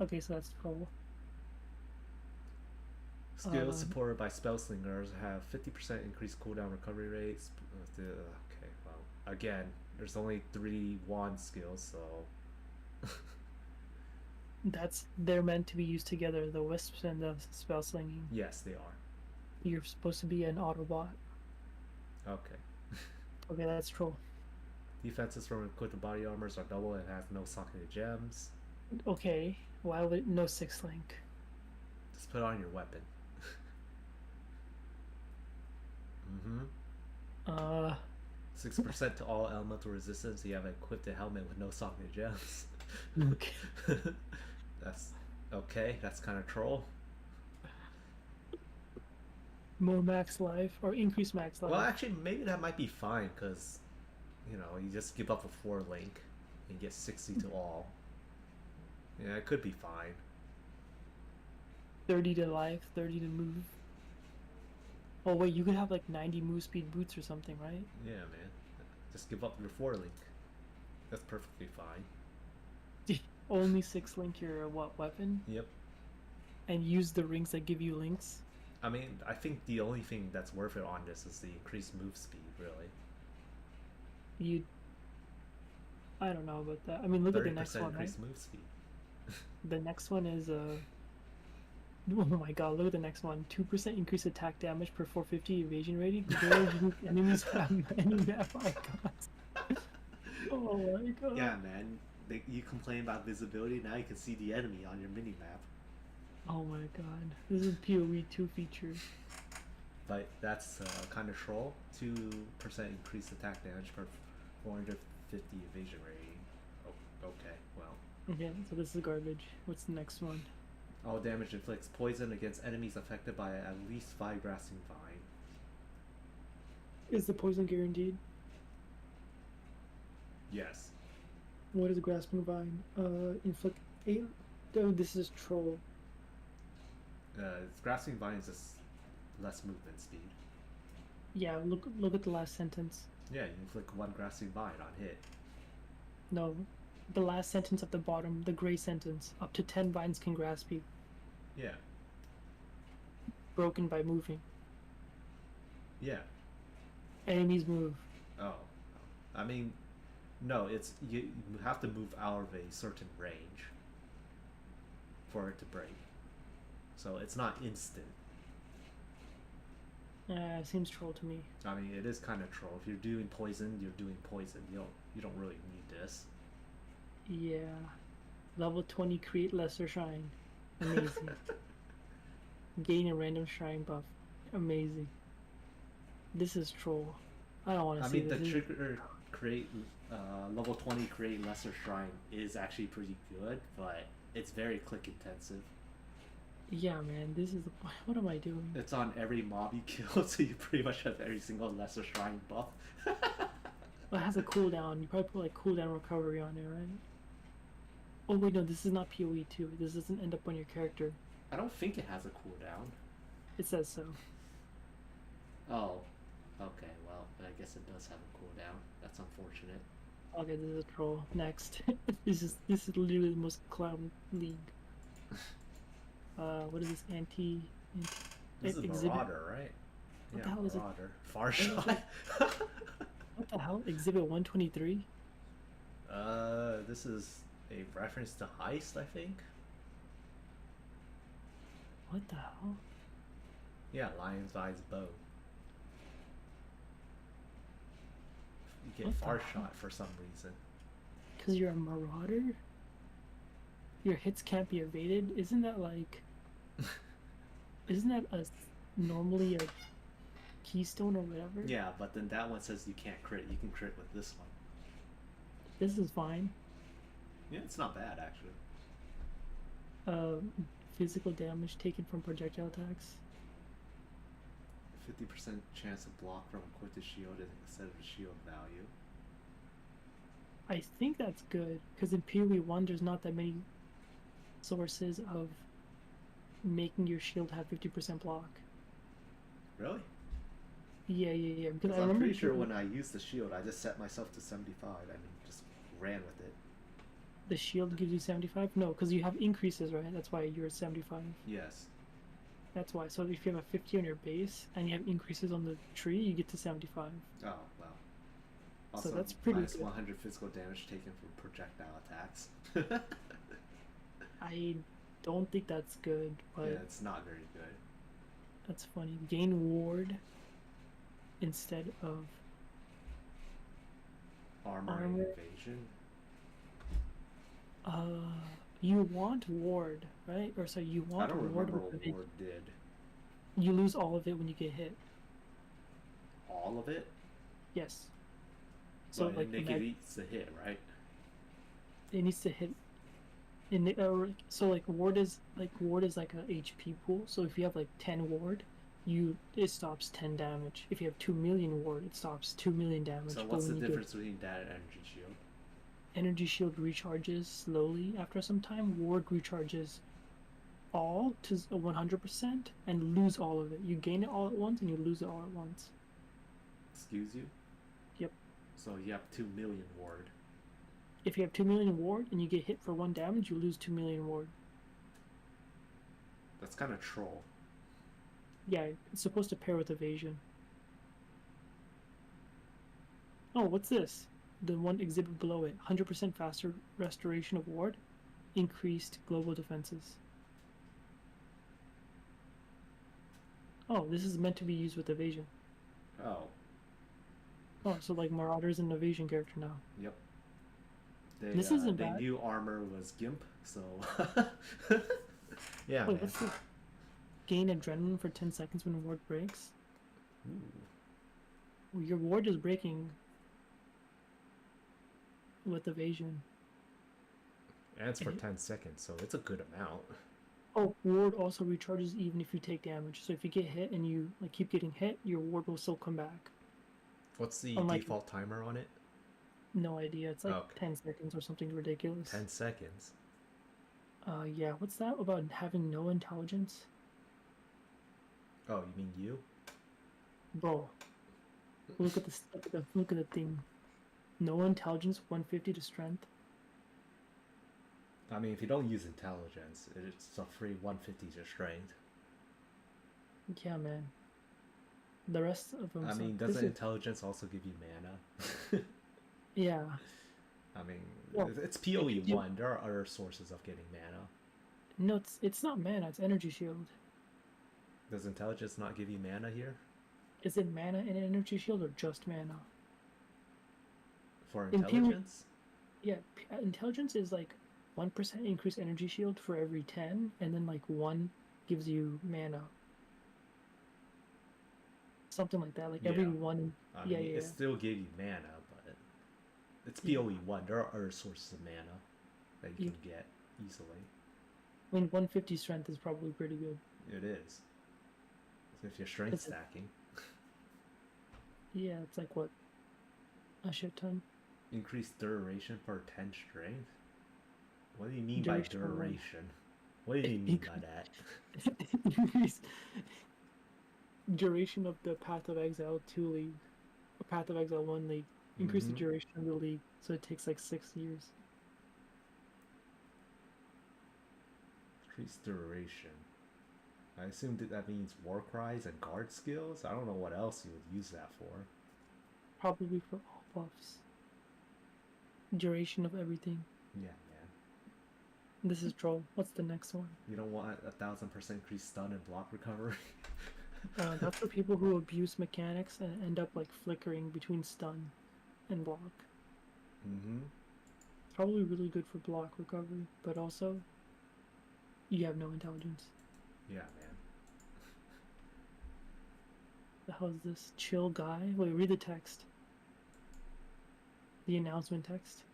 Okay, so that's trouble. Skills supported by spell slingers have 50% increased cooldown recovery rates. Okay, well, again, there's only 3 wand skills, so They're meant to be used together. The wisps and the spell slinging. yes, they are. You're supposed to be an Autobot. Okay. Okay, that's troll. Defenses from equipped body armors are double and has no socketed gems. Okay, why would no 6 link? Just put on your weapon. Mm-hmm. 6% to all elemental resistance. You have equipped a helmet with no socketed gems. Okay. That's okay. That's kind of troll. More max life or increase max life. Well, actually, maybe that might be fine because, you just give up a 4 link and get 60 to all. Yeah, it could be fine. 30 to life, 30 to move. Oh wait, you could have like 90 move speed boots or something, right? Yeah, man. Just give up your 4 link. That's perfectly fine. Only 6 link your weapon? Yep. And use the rings that give you links? I mean, I think the only thing that's worth it on this is the increased move speed, really. I don't know about that. I mean, look at the next 30% one, right? increased move speed. The next one is oh my god, look at the next one. 2% increased attack damage per 450 evasion rating. Enemies have any map icons. Oh my god. Yeah, man. You complain about visibility, now you can see the enemy on your mini-map. Oh my god. This is PoE 2 feature. But that's kind of troll. 2% increased attack damage per 450 evasion rating. Oh, okay, well. Okay, so this is garbage. What's the next one? All damage inflicts poison against enemies affected by at least 5 grasping vine. Is the poison guaranteed? Yes. What is grasping vine? Inflict 8. Oh, this is troll. Grasping vine is just less movement speed. Yeah, look at the last sentence. Yeah, you inflict 1 grasping vine on hit. No, the last sentence at the bottom, the gray sentence. Up to 10 vines can grasp you. Yeah. Broken by moving. Yeah. Enemies move. Oh. I mean, no, it's you have to move out of a certain range for it to break. So it's not instant. Seems troll to me. I mean, it is kind of troll. If you're doing poison, you're doing poison. You don't really need this. Yeah. Level 20, create lesser shrine. Amazing. Gain a random shrine buff. Amazing. This is troll. I don't want to I see mean, this. the trigger create level 20 create lesser shrine is actually pretty good, but it's very click intensive. Yeah, man. This is what am I doing? It's on every mob you kill, so you pretty much have every single lesser shrine buff. Well, it has a cooldown. You probably put like cooldown recovery on it, right? Oh wait, no. This is not PoE too. This doesn't end up on your character. I don't think it has a cooldown. It says so. Oh, okay. Well, I guess it does have a cooldown. That's unfortunate. Okay, this is a troll. Next. This is literally the most clown league. What is this This is exhibit? Marauder, right? What Yeah, the hell is it? Marauder. Far shot. What the hell? Exhibit 123? This is a reference to Heist, I think. What the hell? Yeah, Lion's Eyes bow. You get What the far hell? shot for some reason. Because you're a marauder? Your hits can't be evaded? Isn't that like. Isn't that normally a keystone or whatever? Yeah, but then that one says you can't crit. You can crit with this one. This is fine. Yeah, it's not bad actually. Physical damage taken from projectile attacks. 50% chance of block from equipped to shield instead of the shield value. I think that's good, because in PoE 1 there's not that many sources of making your shield have 50% block. Really? Yeah. Because I I'm remember pretty sure when I used the shield, I just set myself to 75. I mean, just ran with it. the shield gives you 75. No, because you have increases, right? That's why you're at 75. Yes. That's why. So if you have a 50 on your base and you have increases on the tree, you get to 75. Oh, well. Also, So that's pretty minus good. 100 physical damage taken from projectile attacks. I don't think that's good, but Yeah, it's not very good. that's funny. Gain ward instead of Armor and Armor. evasion. you want ward, right? Or so you I want don't ward remember with what the Ward did. You lose all of it when you get hit. All of it? Yes. So So like Nick eats the hit, right? it needs to hit. So like ward is like a HP pool. So if you have like 10 ward, it stops 10 damage. If you have 2 million ward, it stops 2 million damage. So But what's the when you difference between that and energy shield? energy shield recharges slowly after some time. Ward recharges all to 100% and lose all of it. You gain it all at once and you lose it all at once. Excuse you? Yep. So you have 2 million ward. If you have 2 million ward and you get hit for 1 damage, you lose 2 million ward. That's kind of troll. Yeah, it's supposed to pair with evasion. Oh, what's this? The one exhibit below it. 100% faster restoration of ward, increased global defenses. Oh, this is meant to be used with evasion. Oh, Oh, so like Marauder's an evasion character now. yep. This isn't they bad. knew armor was gimp, so yeah. Wait, Man. what's this? Gain adrenaline for 10 seconds when ward breaks. Ooh. Well, your ward is breaking with evasion. And it's for 10 seconds, so it's a good amount. Oh, ward also recharges even if you take damage. So if you get hit and you like keep getting hit, your ward will still come back. What's the Unlike- default timer on it? No idea. It's like Okay. 10 seconds or something ridiculous. 10 seconds. Yeah. What's that about having no intelligence, Oh, you mean you? bro? Look at this. Look at the thing. No intelligence, 150 to strength. I mean, if you don't use intelligence, it's a free 150 to strength. Yeah, man. The rest of them. I mean, this doesn't is- intelligence also give you mana? Yeah. I mean, Well, it's PoE you- 1. There are other sources of getting mana. No, it's not mana. It's energy shield. Does intelligence not give you mana here? Is it mana and energy shield or just mana? For In PvP, intelligence? yeah, intelligence is like 1% increase energy shield for every 10, and then like 1 gives you mana. Something like that. Like Yeah. every 1. I Yeah, mean, yeah, it yeah. still give you mana, but it's Yeah. PoE1. There are other sources of mana that you Yeah. can get easily. I mean, 150 strength is probably pretty good. It is. If you're strength stacking. Yeah, it's like what? A shit ton. Increased duration for 10 strength? What do you mean by Duration of one. duration? What do you mean by that? Increase duration of the Path of Exile 2 league. Or Path of Exile 1 league. Increase the duration of the league, so it takes like 6 years. Increased duration. I assume that means war cries and guard skills? I don't know what else you would use that for. Probably for all buffs. Duration of everything. Yeah, man. This is troll. What's the next one? You don't want 1000% increased stun and block recovery? That's for people who abuse mechanics and end up like flickering between stun and block. Mm-hmm. It's probably really good for block recovery, but also you have no intelligence. Yeah, man. The hell is this? Chill guy? Wait, read the text. The announcement text.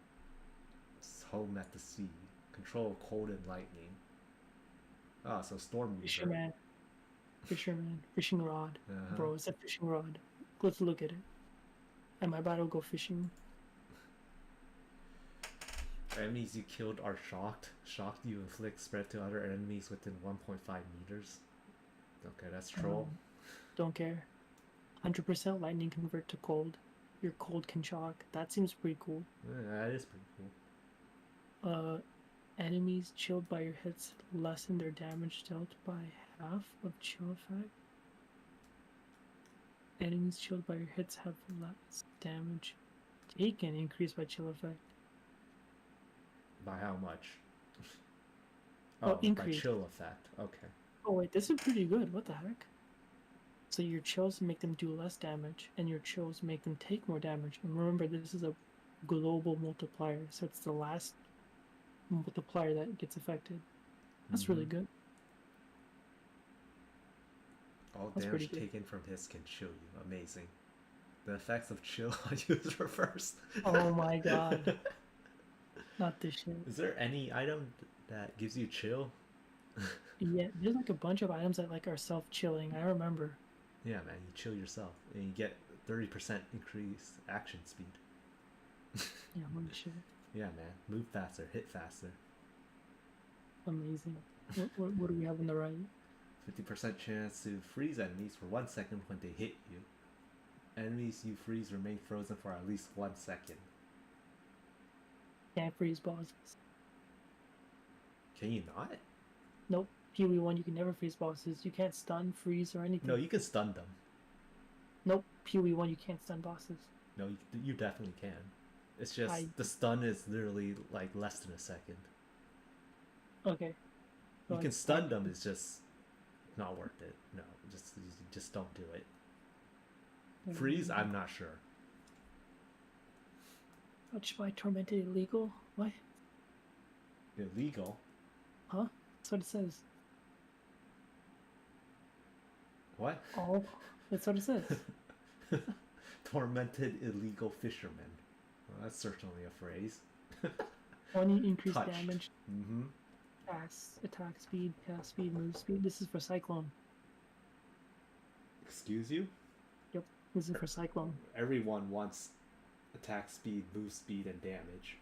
It's home at the sea. Control cold and lightning. Ah, so storm user. Fisherman. Fisherman. Fishing rod. Uh-huh. Bro, it's a fishing rod. Let's look at it. Am I about to go fishing? Enemies you killed are shocked. Shocked you inflict spread to other enemies within 1.5 meters. Okay, that's troll. Don't care. 100% lightning convert to cold. Your cold can shock. That seems pretty cool. Yeah, that is pretty cool. Enemies chilled by your hits lessen their damage dealt by half of chill effect. Enemies chilled by your hits have less damage taken increased by chill effect. By how much? Oh, increase. By chill effect. Okay. Oh wait, this is pretty good. What the heck? So your chills make them do less damage, and your chills make them take more damage. And remember, this is a global multiplier, so it's the last multiplier that gets affected. That's really good. All damage taken from hits can chill you. Amazing. The effects of chill on you is reversed. Oh my god. Not this shit. Is there any item that gives you chill? Yeah, there's like a bunch of items that like are self-chilling. I remember. Yeah, man, you chill yourself and you get 30% increased action speed. Yeah, holy shit. Yeah, man, move faster, hit faster. Amazing. What do we have on the right? 50% chance to freeze enemies for 1 second when they hit you. Enemies you freeze remain frozen for at least 1 second. Can't freeze bosses. Can you not? Nope. PoE1, you can never freeze bosses. You can't stun, freeze, or anything. No, you can stun them. Nope. PoE1, you can't stun bosses. No, you definitely can. It's just the stun is literally like less than a second. Okay. So you can stun them, it's just not worth it. No, just don't do it. Freeze, I'm not sure. Touched by tormented illegal? What? Illegal? Huh? That's what it says. What? Oh, that's what it says. Tormented illegal fisherman. Well, that's certainly a phrase. 20 increased Touched. damage. Mm-hmm. Attack speed, cast speed, move speed. This is for Cyclone. Excuse you? Yep, this is for Cyclone. Everyone wants attack speed, move speed, and damage.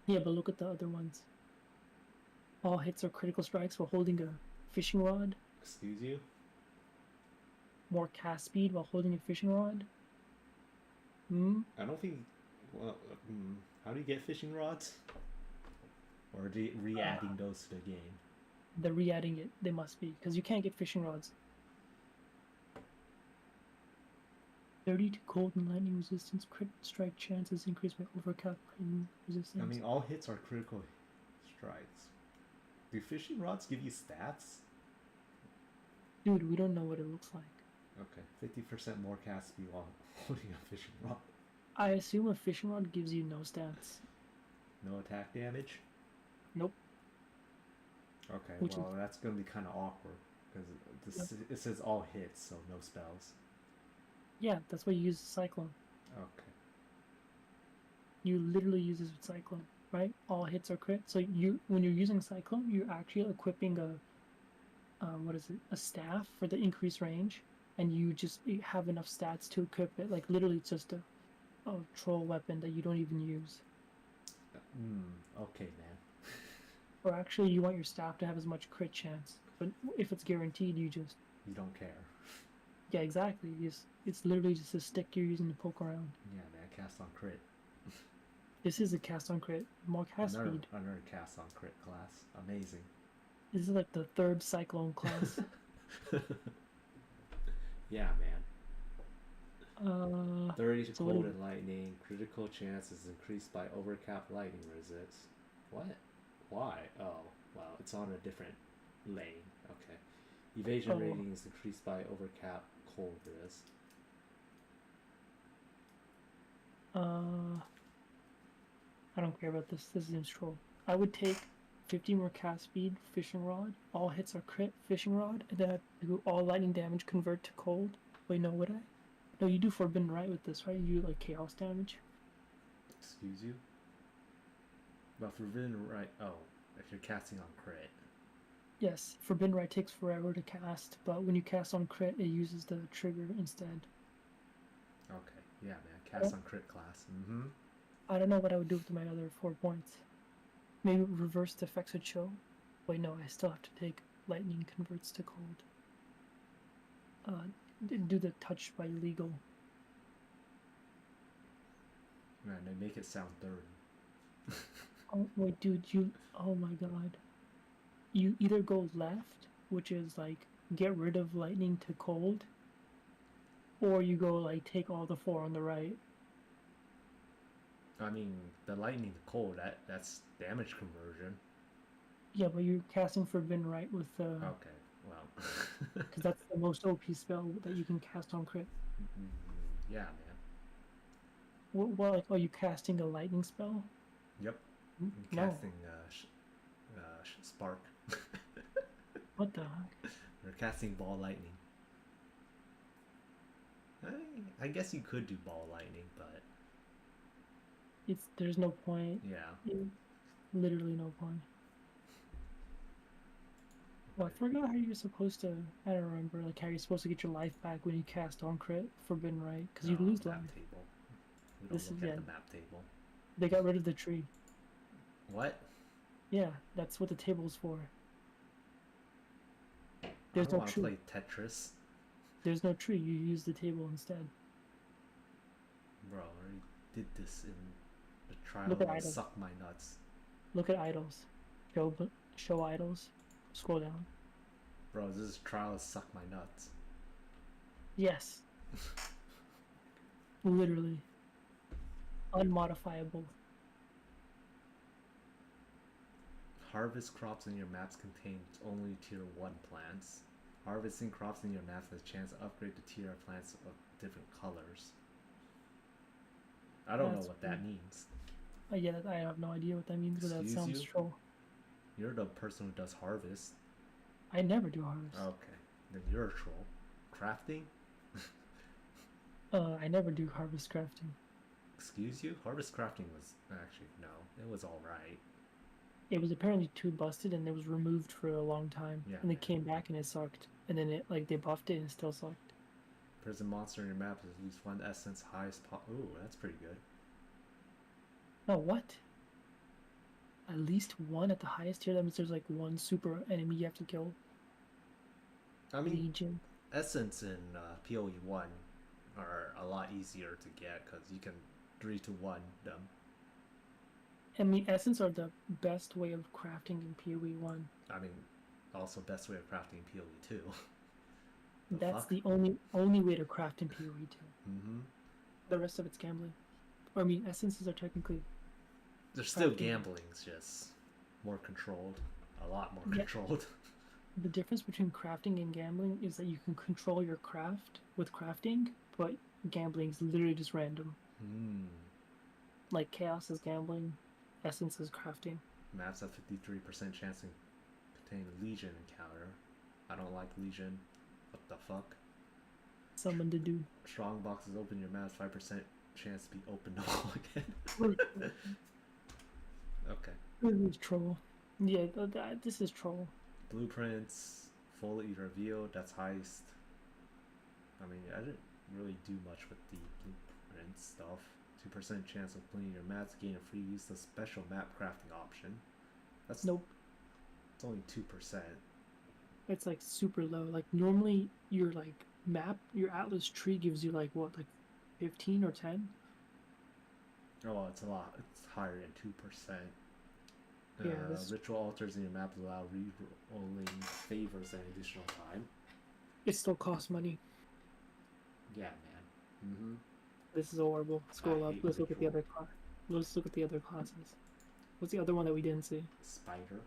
Yeah, but look at the other ones. All hits are critical strikes while holding a fishing rod. Excuse you? More cast speed while holding a fishing rod. I don't think... Well, how do you get fishing rods? Or are they re-adding those to the game? They're re-adding it. They must be, because you can't get fishing rods. 30 to cold and lightning resistance. Crit strike chances increased by overcap lightning resistance. I mean, all hits are critical strikes. Do fishing rods give you stats? Dude, we don't know what it looks like. Okay, 50% more cast speed while holding a fishing rod. I assume a fishing rod gives you no stats. No attack damage. Nope. Okay, Which well that's gonna be kind of awkward because it says all hits, so no spells. Yeah, that's why you use Cyclone. Okay. You literally use this with Cyclone, right? All hits are crit. So when you're using Cyclone, you're actually equipping what is it? A staff for the increased range, and you have enough stats to equip it. Like literally, it's just a troll weapon that you don't even use. Okay, man. Or actually, you want your staff to have as much crit chance. But if it's guaranteed, you just You don't care. yeah, exactly. It's literally just a stick you're using to poke around. Yeah, man. Cast on crit. This is a cast on crit, more cast speed. Another cast on crit class. Amazing. This is like the third Cyclone class. Yeah, man. 30 to so cold and lightning. Critical chance is increased by overcap lightning resist. What? Why? Oh, well, it's on a different lane. Okay. Evasion rating is increased by overcap cold resist. I don't care about this. This seems troll. I would take 50 more cast speed, fishing rod. All hits are crit, fishing rod, and then I do all lightning damage convert to cold. Wait, no, would I? No, you do Forbidden Right with this, right? You do like chaos damage. Excuse you? But Forbidden Right. Oh, if you're casting on crit. Yes, Forbidden Right takes forever to cast, but when you cast on crit, it uses the trigger instead. Okay, yeah, man. Cast on crit class. Mm-hmm. I don't know what I would do with my other 4 points. Maybe reversed effects would show. Wait, no, I still have to take lightning converts to cold. Do the touch by legal. Man, they make it sound dirty. Oh wait, dude, oh my god. You either go left, which is like get rid of lightning to cold, or you go like take all the 4 on the right. I mean, the lightning to cold, that's damage conversion. Yeah, but you're casting Forbidden Right with Okay, well. because that's the most OP spell that you can cast on crit. Yeah, man. What like, are you casting a lightning spell? Yep. No. Casting spark. What the heck? We're casting ball lightning. I guess you could do ball lightning, but There's no point. yeah. Literally no point. Well, I forgot how you're supposed to. I don't remember like how you're supposed to get your life back when you cast on crit Forbidden Right, because you lose life. Map table. We don't look at the map table. They got rid of the tree. What? Yeah, that's what the table's for. There's no tree. I want to play Tetris. There's no tree. You use the table instead. Bro, I already did this in the trial. Look at idols. Suck my nuts. Look at idols. Show idols. Scroll down. Bro, this is trial of suck my nuts. Yes. Literally. Unmodifiable. Harvest crops in your maps contain only tier 1 plants. Harvesting crops in your maps has a chance to upgrade the tier of plants of different colors. I don't know what that means. Yeah, I have no idea what that means, but that sounds troll. You're the person who does harvest. I never do harvest. Okay, then you're a troll. Crafting? I never do harvest crafting. Excuse you? Harvest crafting was actually no. It was all right. It was apparently too busted, and it was removed for a long time. Yeah, and it came back and it sucked. And then it they buffed it and it still sucked. Prison monster in your map is at least 1 essence highest ooh, that's pretty good. No, what? At least 1 at the highest tier? That means there's like 1 super enemy you have to kill. I mean, Legion. Essence in PoE 1 are a lot easier to get because you can 3-to-1 them. I mean, essence are the best way of crafting in PoE 1. I mean, also best way of crafting in PoE 2. That's the only way to craft in PoE 2. Mm-hmm. The rest of it's gambling. Or, I mean, essences are technically... They're still gambling, it's just more controlled. A lot more controlled. the difference between crafting and gambling is that you can control your craft with crafting, but gambling is literally just random. Hmm. Like chaos is gambling, essence is crafting. Maps have 53% chance to contain a Legion encounter. I don't like Legion. What the fuck? Someone to do. Strong boxes open your maps 5% chance to be opened all again. Okay. This is troll. Yeah, this is troll. Blueprints fully revealed. That's heist. I mean, I didn't really do much with the blueprint stuff. 2% chance of playing your maps, gain a free use of special map crafting option. That's Nope. It's only 2%. It's like super low. Like normally your like map, your atlas tree gives you like what, like 15 or 10? Oh, it's a lot. It's higher than 2%. Yeah, this Ritual altars in your map allow re-rolling favors an additional time. it still costs money. Yeah, man. Mm-hmm. This is horrible. Scroll up. hate Let's look at the ritual. other class. Let's look at the other classes. What's the other one that we didn't see? Spider.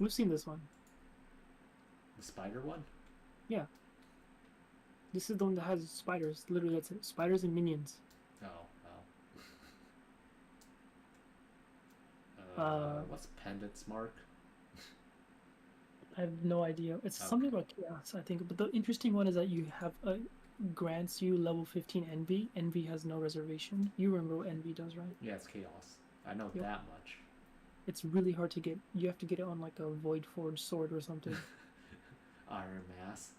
We've seen this one. The spider one? Yeah. This is the one that has spiders. Literally, that's it. Spiders and minions. Oh, well. Uh, What's Pendant's Mark? I have no idea. It's something about chaos, I think. But the interesting one is that you have a grants you level 15 envy. Envy has no reservation. You remember what envy does, right? Yeah, it's chaos. I know Yep. that much. It's really hard to get. You have to get it on like a void forged sword or something. Iron Mass.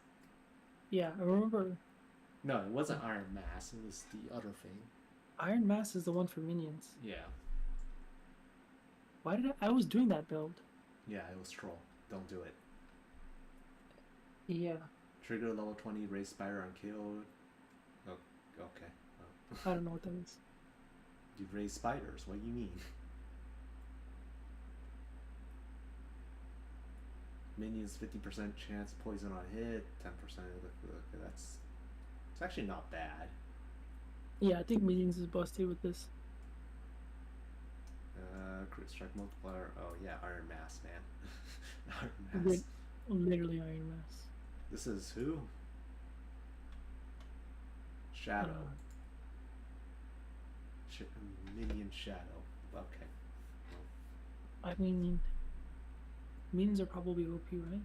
Yeah, I remember. No, it wasn't Iron Mass. It was the other thing. Iron Mass is the one for minions. Yeah. Why did I was doing that build? Yeah, it was troll. Don't do it. Yeah, Trigger level 20, raise spider on kill. Oh, okay. Oh. I don't know what that is. You raise spiders. What do you mean? Minions 50% chance poison on hit, 10%. Okay, that's it's actually not bad. Yeah, I think minions is busted with this. Crit strike multiplier. Oh yeah, Iron Mass, man. Iron Lit- Mass. Literally Iron Mass. This is who? Shadow. Minion Shadow. Okay. I mean, minions are probably OP, right?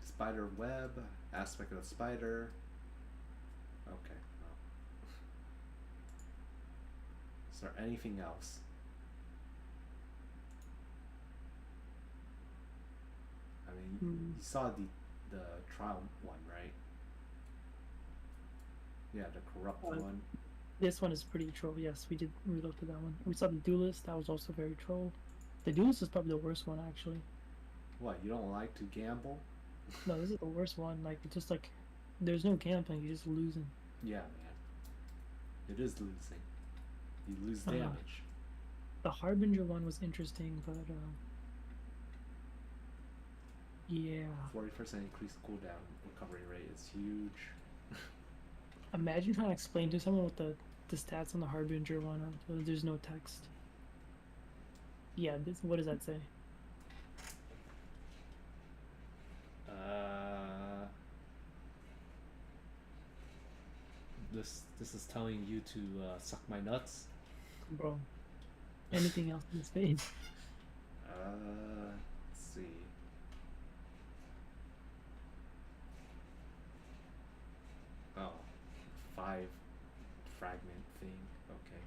Spider web. Aspect of the spider. Okay. Well. Is there anything else? I mean, you saw the trial one, right? Yeah, the corrupt one. This one is pretty troll. Yes, we looked at that one. We saw the duelist. That was also very troll. The duelist is probably the worst one, actually. What, you don't like to gamble? No, this is the worst one. Like, it's just like, there's no gambling. You're just losing. Yeah, man. It is losing. You lose damage. The Harbinger one was interesting, but yeah. 40% increased cooldown recovery rate is huge. Imagine trying to explain to someone what the stats on the Harbinger one are. There's no text. Yeah, what does that say? This is telling you to suck my nuts. Bro. Anything else in this page? Let's see. Oh, 5 fragment thing. Okay.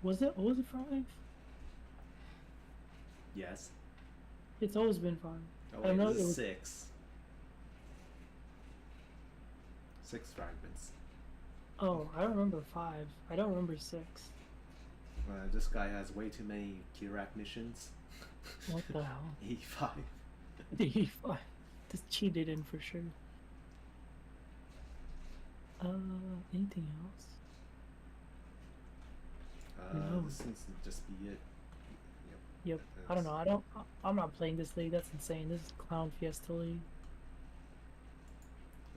Was it always a 5? Yes. It's always been 5. Oh, I know wait, this it is was 6. 6 fragments. Oh, I remember 5. I don't remember 6. This guy has way too many Kirak missions. What the hell? 85. 85. Just cheated in for sure. Anything else? No. This seems to just be it. Yep. I don't know. I'm not playing this league. That's insane. This is Clown Fiesta League.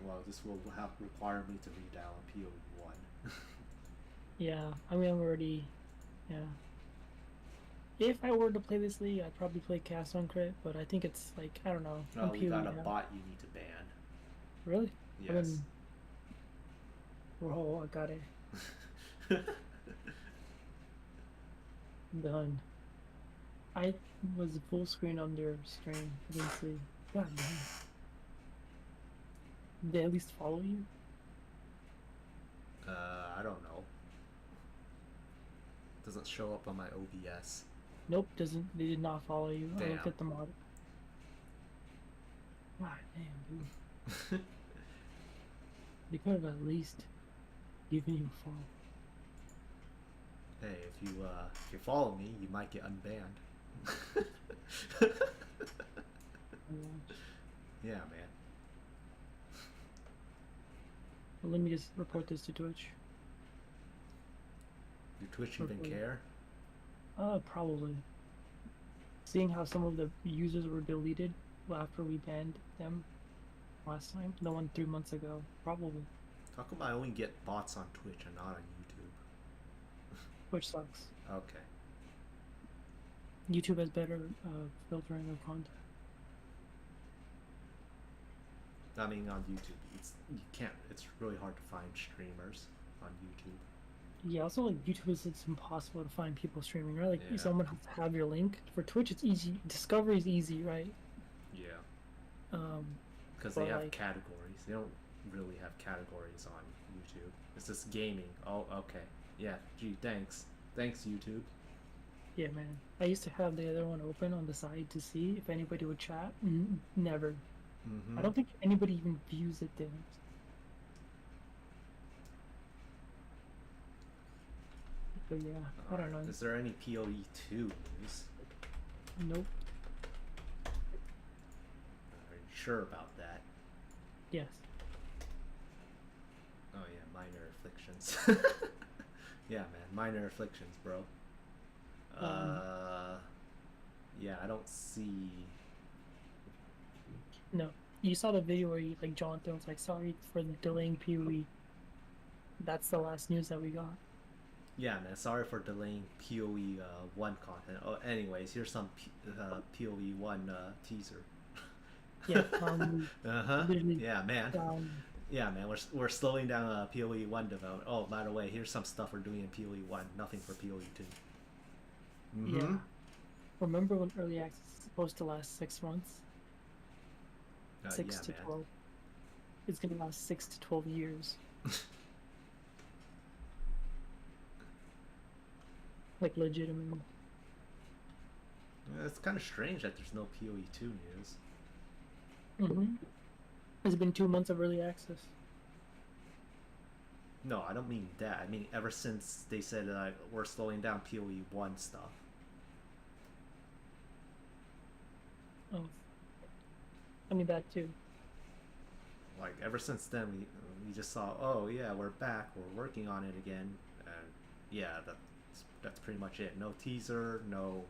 Well, this will have require me to redial PO1. Yeah. I mean, I'm already. Yeah. if I were to play this league, I'd probably play Cast on Crit, but I think it's like I don't know. Oh, On we PoE got a now. bot you need to ban. Really? I Yes. mean, oh, I got it done. I was full screen on their stream. I didn't see. God damn. Did they at least follow you? I don't know. Doesn't show up on my OBS. Nope, doesn't. They did not follow you. I looked Damn. at the mod. God damn, dude. They could have at least given you a follow. Hey, if you follow me, you might get unbanned. Yeah, man. Well, let me just report this to Twitch. Do Twitch even Hopefully. care? Probably. Seeing how some of the users were deleted after we banned them last time, the one 3 months ago, probably. How come I only get bots on Twitch and not on YouTube? Which sucks. Okay. YouTube has better filtering of content. I mean, on YouTube, it's really hard to find streamers on YouTube. Yeah, also like YouTube it's impossible to find people streaming, right? Like Yeah. someone has to have your link. For Twitch, it's easy. Discovery is easy, right? Yeah. Um, Because but they have like, categories. They don't really have categories on YouTube. It's just gaming. Oh, okay. Yeah. Gee, thanks. Thanks, YouTube. yeah, man. I used to have the other one open on the side to see if anybody would chat. Never. Mm-hmm. I don't think anybody even views it there. But yeah, I don't know. Is there any PoE 2 news? Nope. Are you sure about that? Yes. Oh yeah, minor afflictions. Yeah, man, minor afflictions, bro. Yeah, I don't see. No. You saw the video where you, like Jonathan was like, "Sorry for delaying PoE." That's the last news that we got. Yeah, man, sorry for delaying PoE 1 content. Oh, anyways, here's some PoE 1 teaser. Yeah. Uh-huh. Literally, Yeah, man. Yeah, man, we're slowing down PoE 1 development. Oh, by the way, here's some stuff we're doing in PoE 1. Nothing for PoE 2. Mm-hmm. Yeah. Remember when early access is supposed to last 6 months? 6 Yeah, to man. 12. It's gonna last 6 to 12 years. Like legitimately. It's kind of strange that there's no PoE 2 news. Mm-hmm. It's been 2 months of early access. No, I don't mean that. I mean ever since they said we're slowing down PoE 1 stuff. Oh. I mean that too. Like ever since then, we just saw, oh yeah, we're back, we're working on it again, and yeah, that's pretty much it. No teaser, no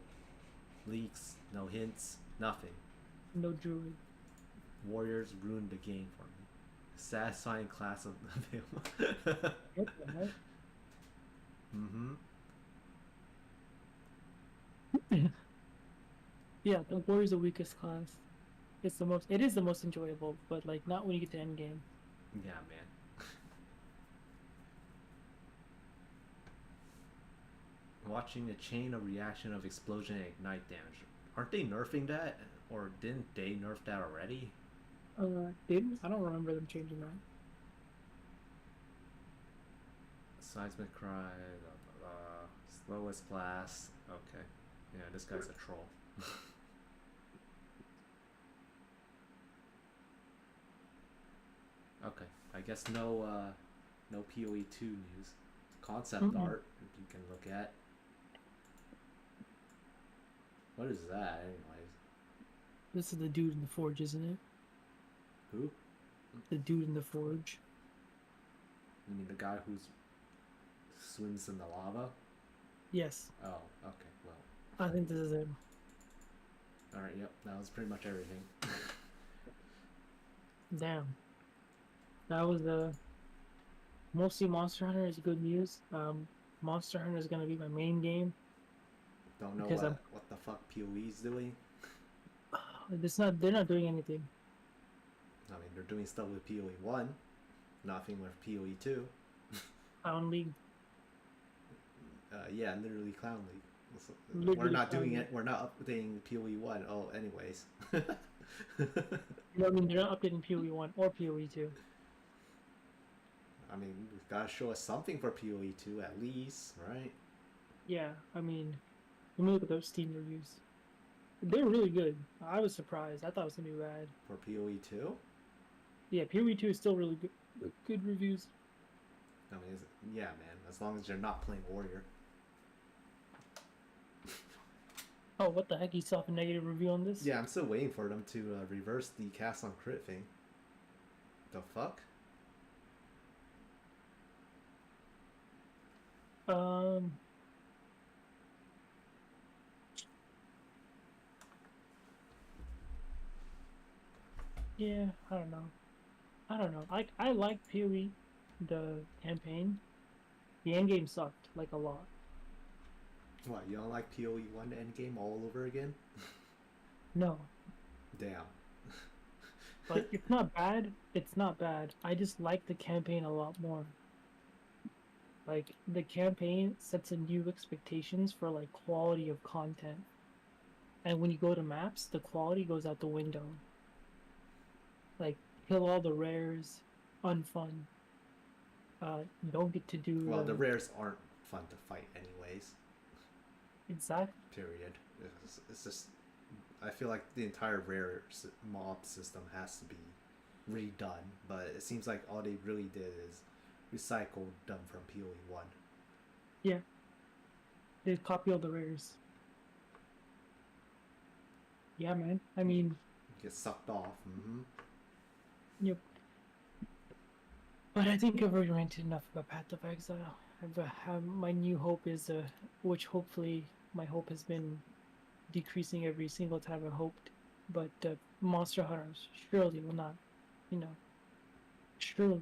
leaks, no hints, nothing. No druid. Warriors ruined the game for me. Satisfying class of available. What the heck? Mm-hmm. Yeah, the war is the weakest class. It is the most enjoyable, but like not when you get to end game. Yeah, man. Watching a chain of reaction of explosion and ignite damage. Aren't they nerfing that? Or didn't they nerf that already? Didn't? I don't remember them changing that. Seismic cry, slowest blast. Okay. Yeah, this guy's a troll. Okay. I guess no PoE 2 news. Concept art you can look at. What is that, anyways? This is the dude in the forge, isn't it? Who? The dude in the forge. You mean the guy who swims in the lava? Yes. Oh, okay, well. I think this is him. Alright, yep, that was pretty much everything. Damn. That was mostly Monster Hunter is good news. Monster Hunter is gonna be my main game. Don't know because what the fuck PoE's doing. they're not doing anything. I mean, they're doing stuff with PoE 1, nothing with PoE 2. Clown League. Yeah, literally Clown League. We're Literally not Clown doing League. it. We're not updating PoE 1. Oh, anyways. I mean, they're not updating PoE 1 or PoE 2. I mean, you've got to show us something for PoE 2 at least, right? Yeah, I mean, let me look at those Steam reviews. They're really good. I was surprised. I thought it was gonna be bad. For PoE 2? Yeah, PoE 2 is still really good. Good reviews. I mean, yeah, man. As long as you're not playing Warrior. Oh, what the heck? You still have a negative review on this? Yeah, I'm still waiting for them to reverse the cast on crit thing. The fuck? Um. Yeah, I don't know. I don't know. I like PoE, the campaign. The end game sucked like a lot. What, you don't like PoE 1 endgame all over again? No, Damn. like it's not bad. It's not bad. I just like the campaign a lot more. Like the campaign sets a new expectations for like quality of content. And when you go to maps, the quality goes out the window. Like kill all the rares, unfun. You don't get to do Well, the rares aren't fun to fight anyways. exact. Period. It's just... I feel like the entire rare mob system has to be redone, but it seems like all they really did is recycle them from PoE 1. Yeah, they copy all the rares. Yeah, man. I mean, Get sucked off. yep. But I think I've already ranted enough about Path of Exile. My new hope is, which hopefully my hope has been decreasing every single time I hoped. But Monster Hunters surely will not, you know, surely.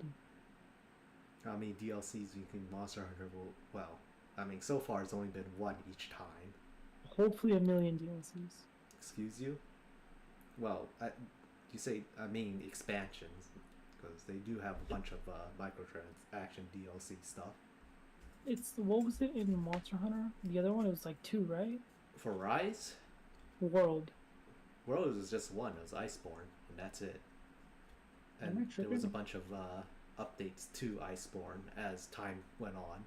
How many DLCs you think Monster Hunter will... Well, I mean, so far it's only been one each time. Hopefully a million DLCs. Excuse you? Well, you say, I mean expansions, because they do have a bunch of microtransaction DLC stuff. What was it in Monster Hunter? The other one, it was like 2, right? For Rise, World. World is just one. It was Iceborne, and that's it. Am I And there was a tripping? bunch of updates to Iceborne as time went on.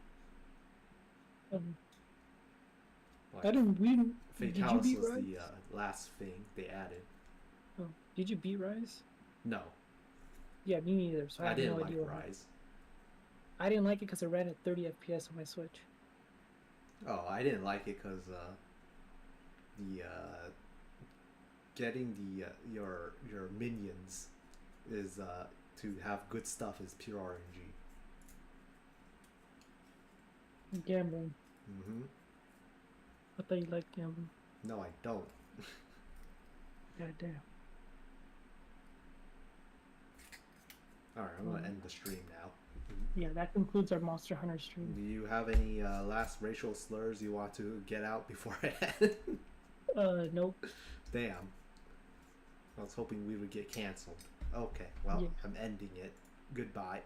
I didn't. We didn't. Did you Fatalis beat was Rise? the last thing they added. Oh, did you beat Rise? No, Yeah, me neither. So I I have didn't no like idea. Rise. I didn't like it because it ran at 30 FPS on my Switch. Oh, I didn't like it because the getting the your minions is to have good stuff is pure RNG. Gambling. I thought you liked gambling. No, I don't. God damn. All right, I'm gonna end the stream now. Yeah, that concludes our Monster Hunter Do stream. you have any last racial slurs you want to get out before I end? Nope. Damn. I was hoping we would get canceled. Okay, well, Yeah. I'm ending it. Goodbye.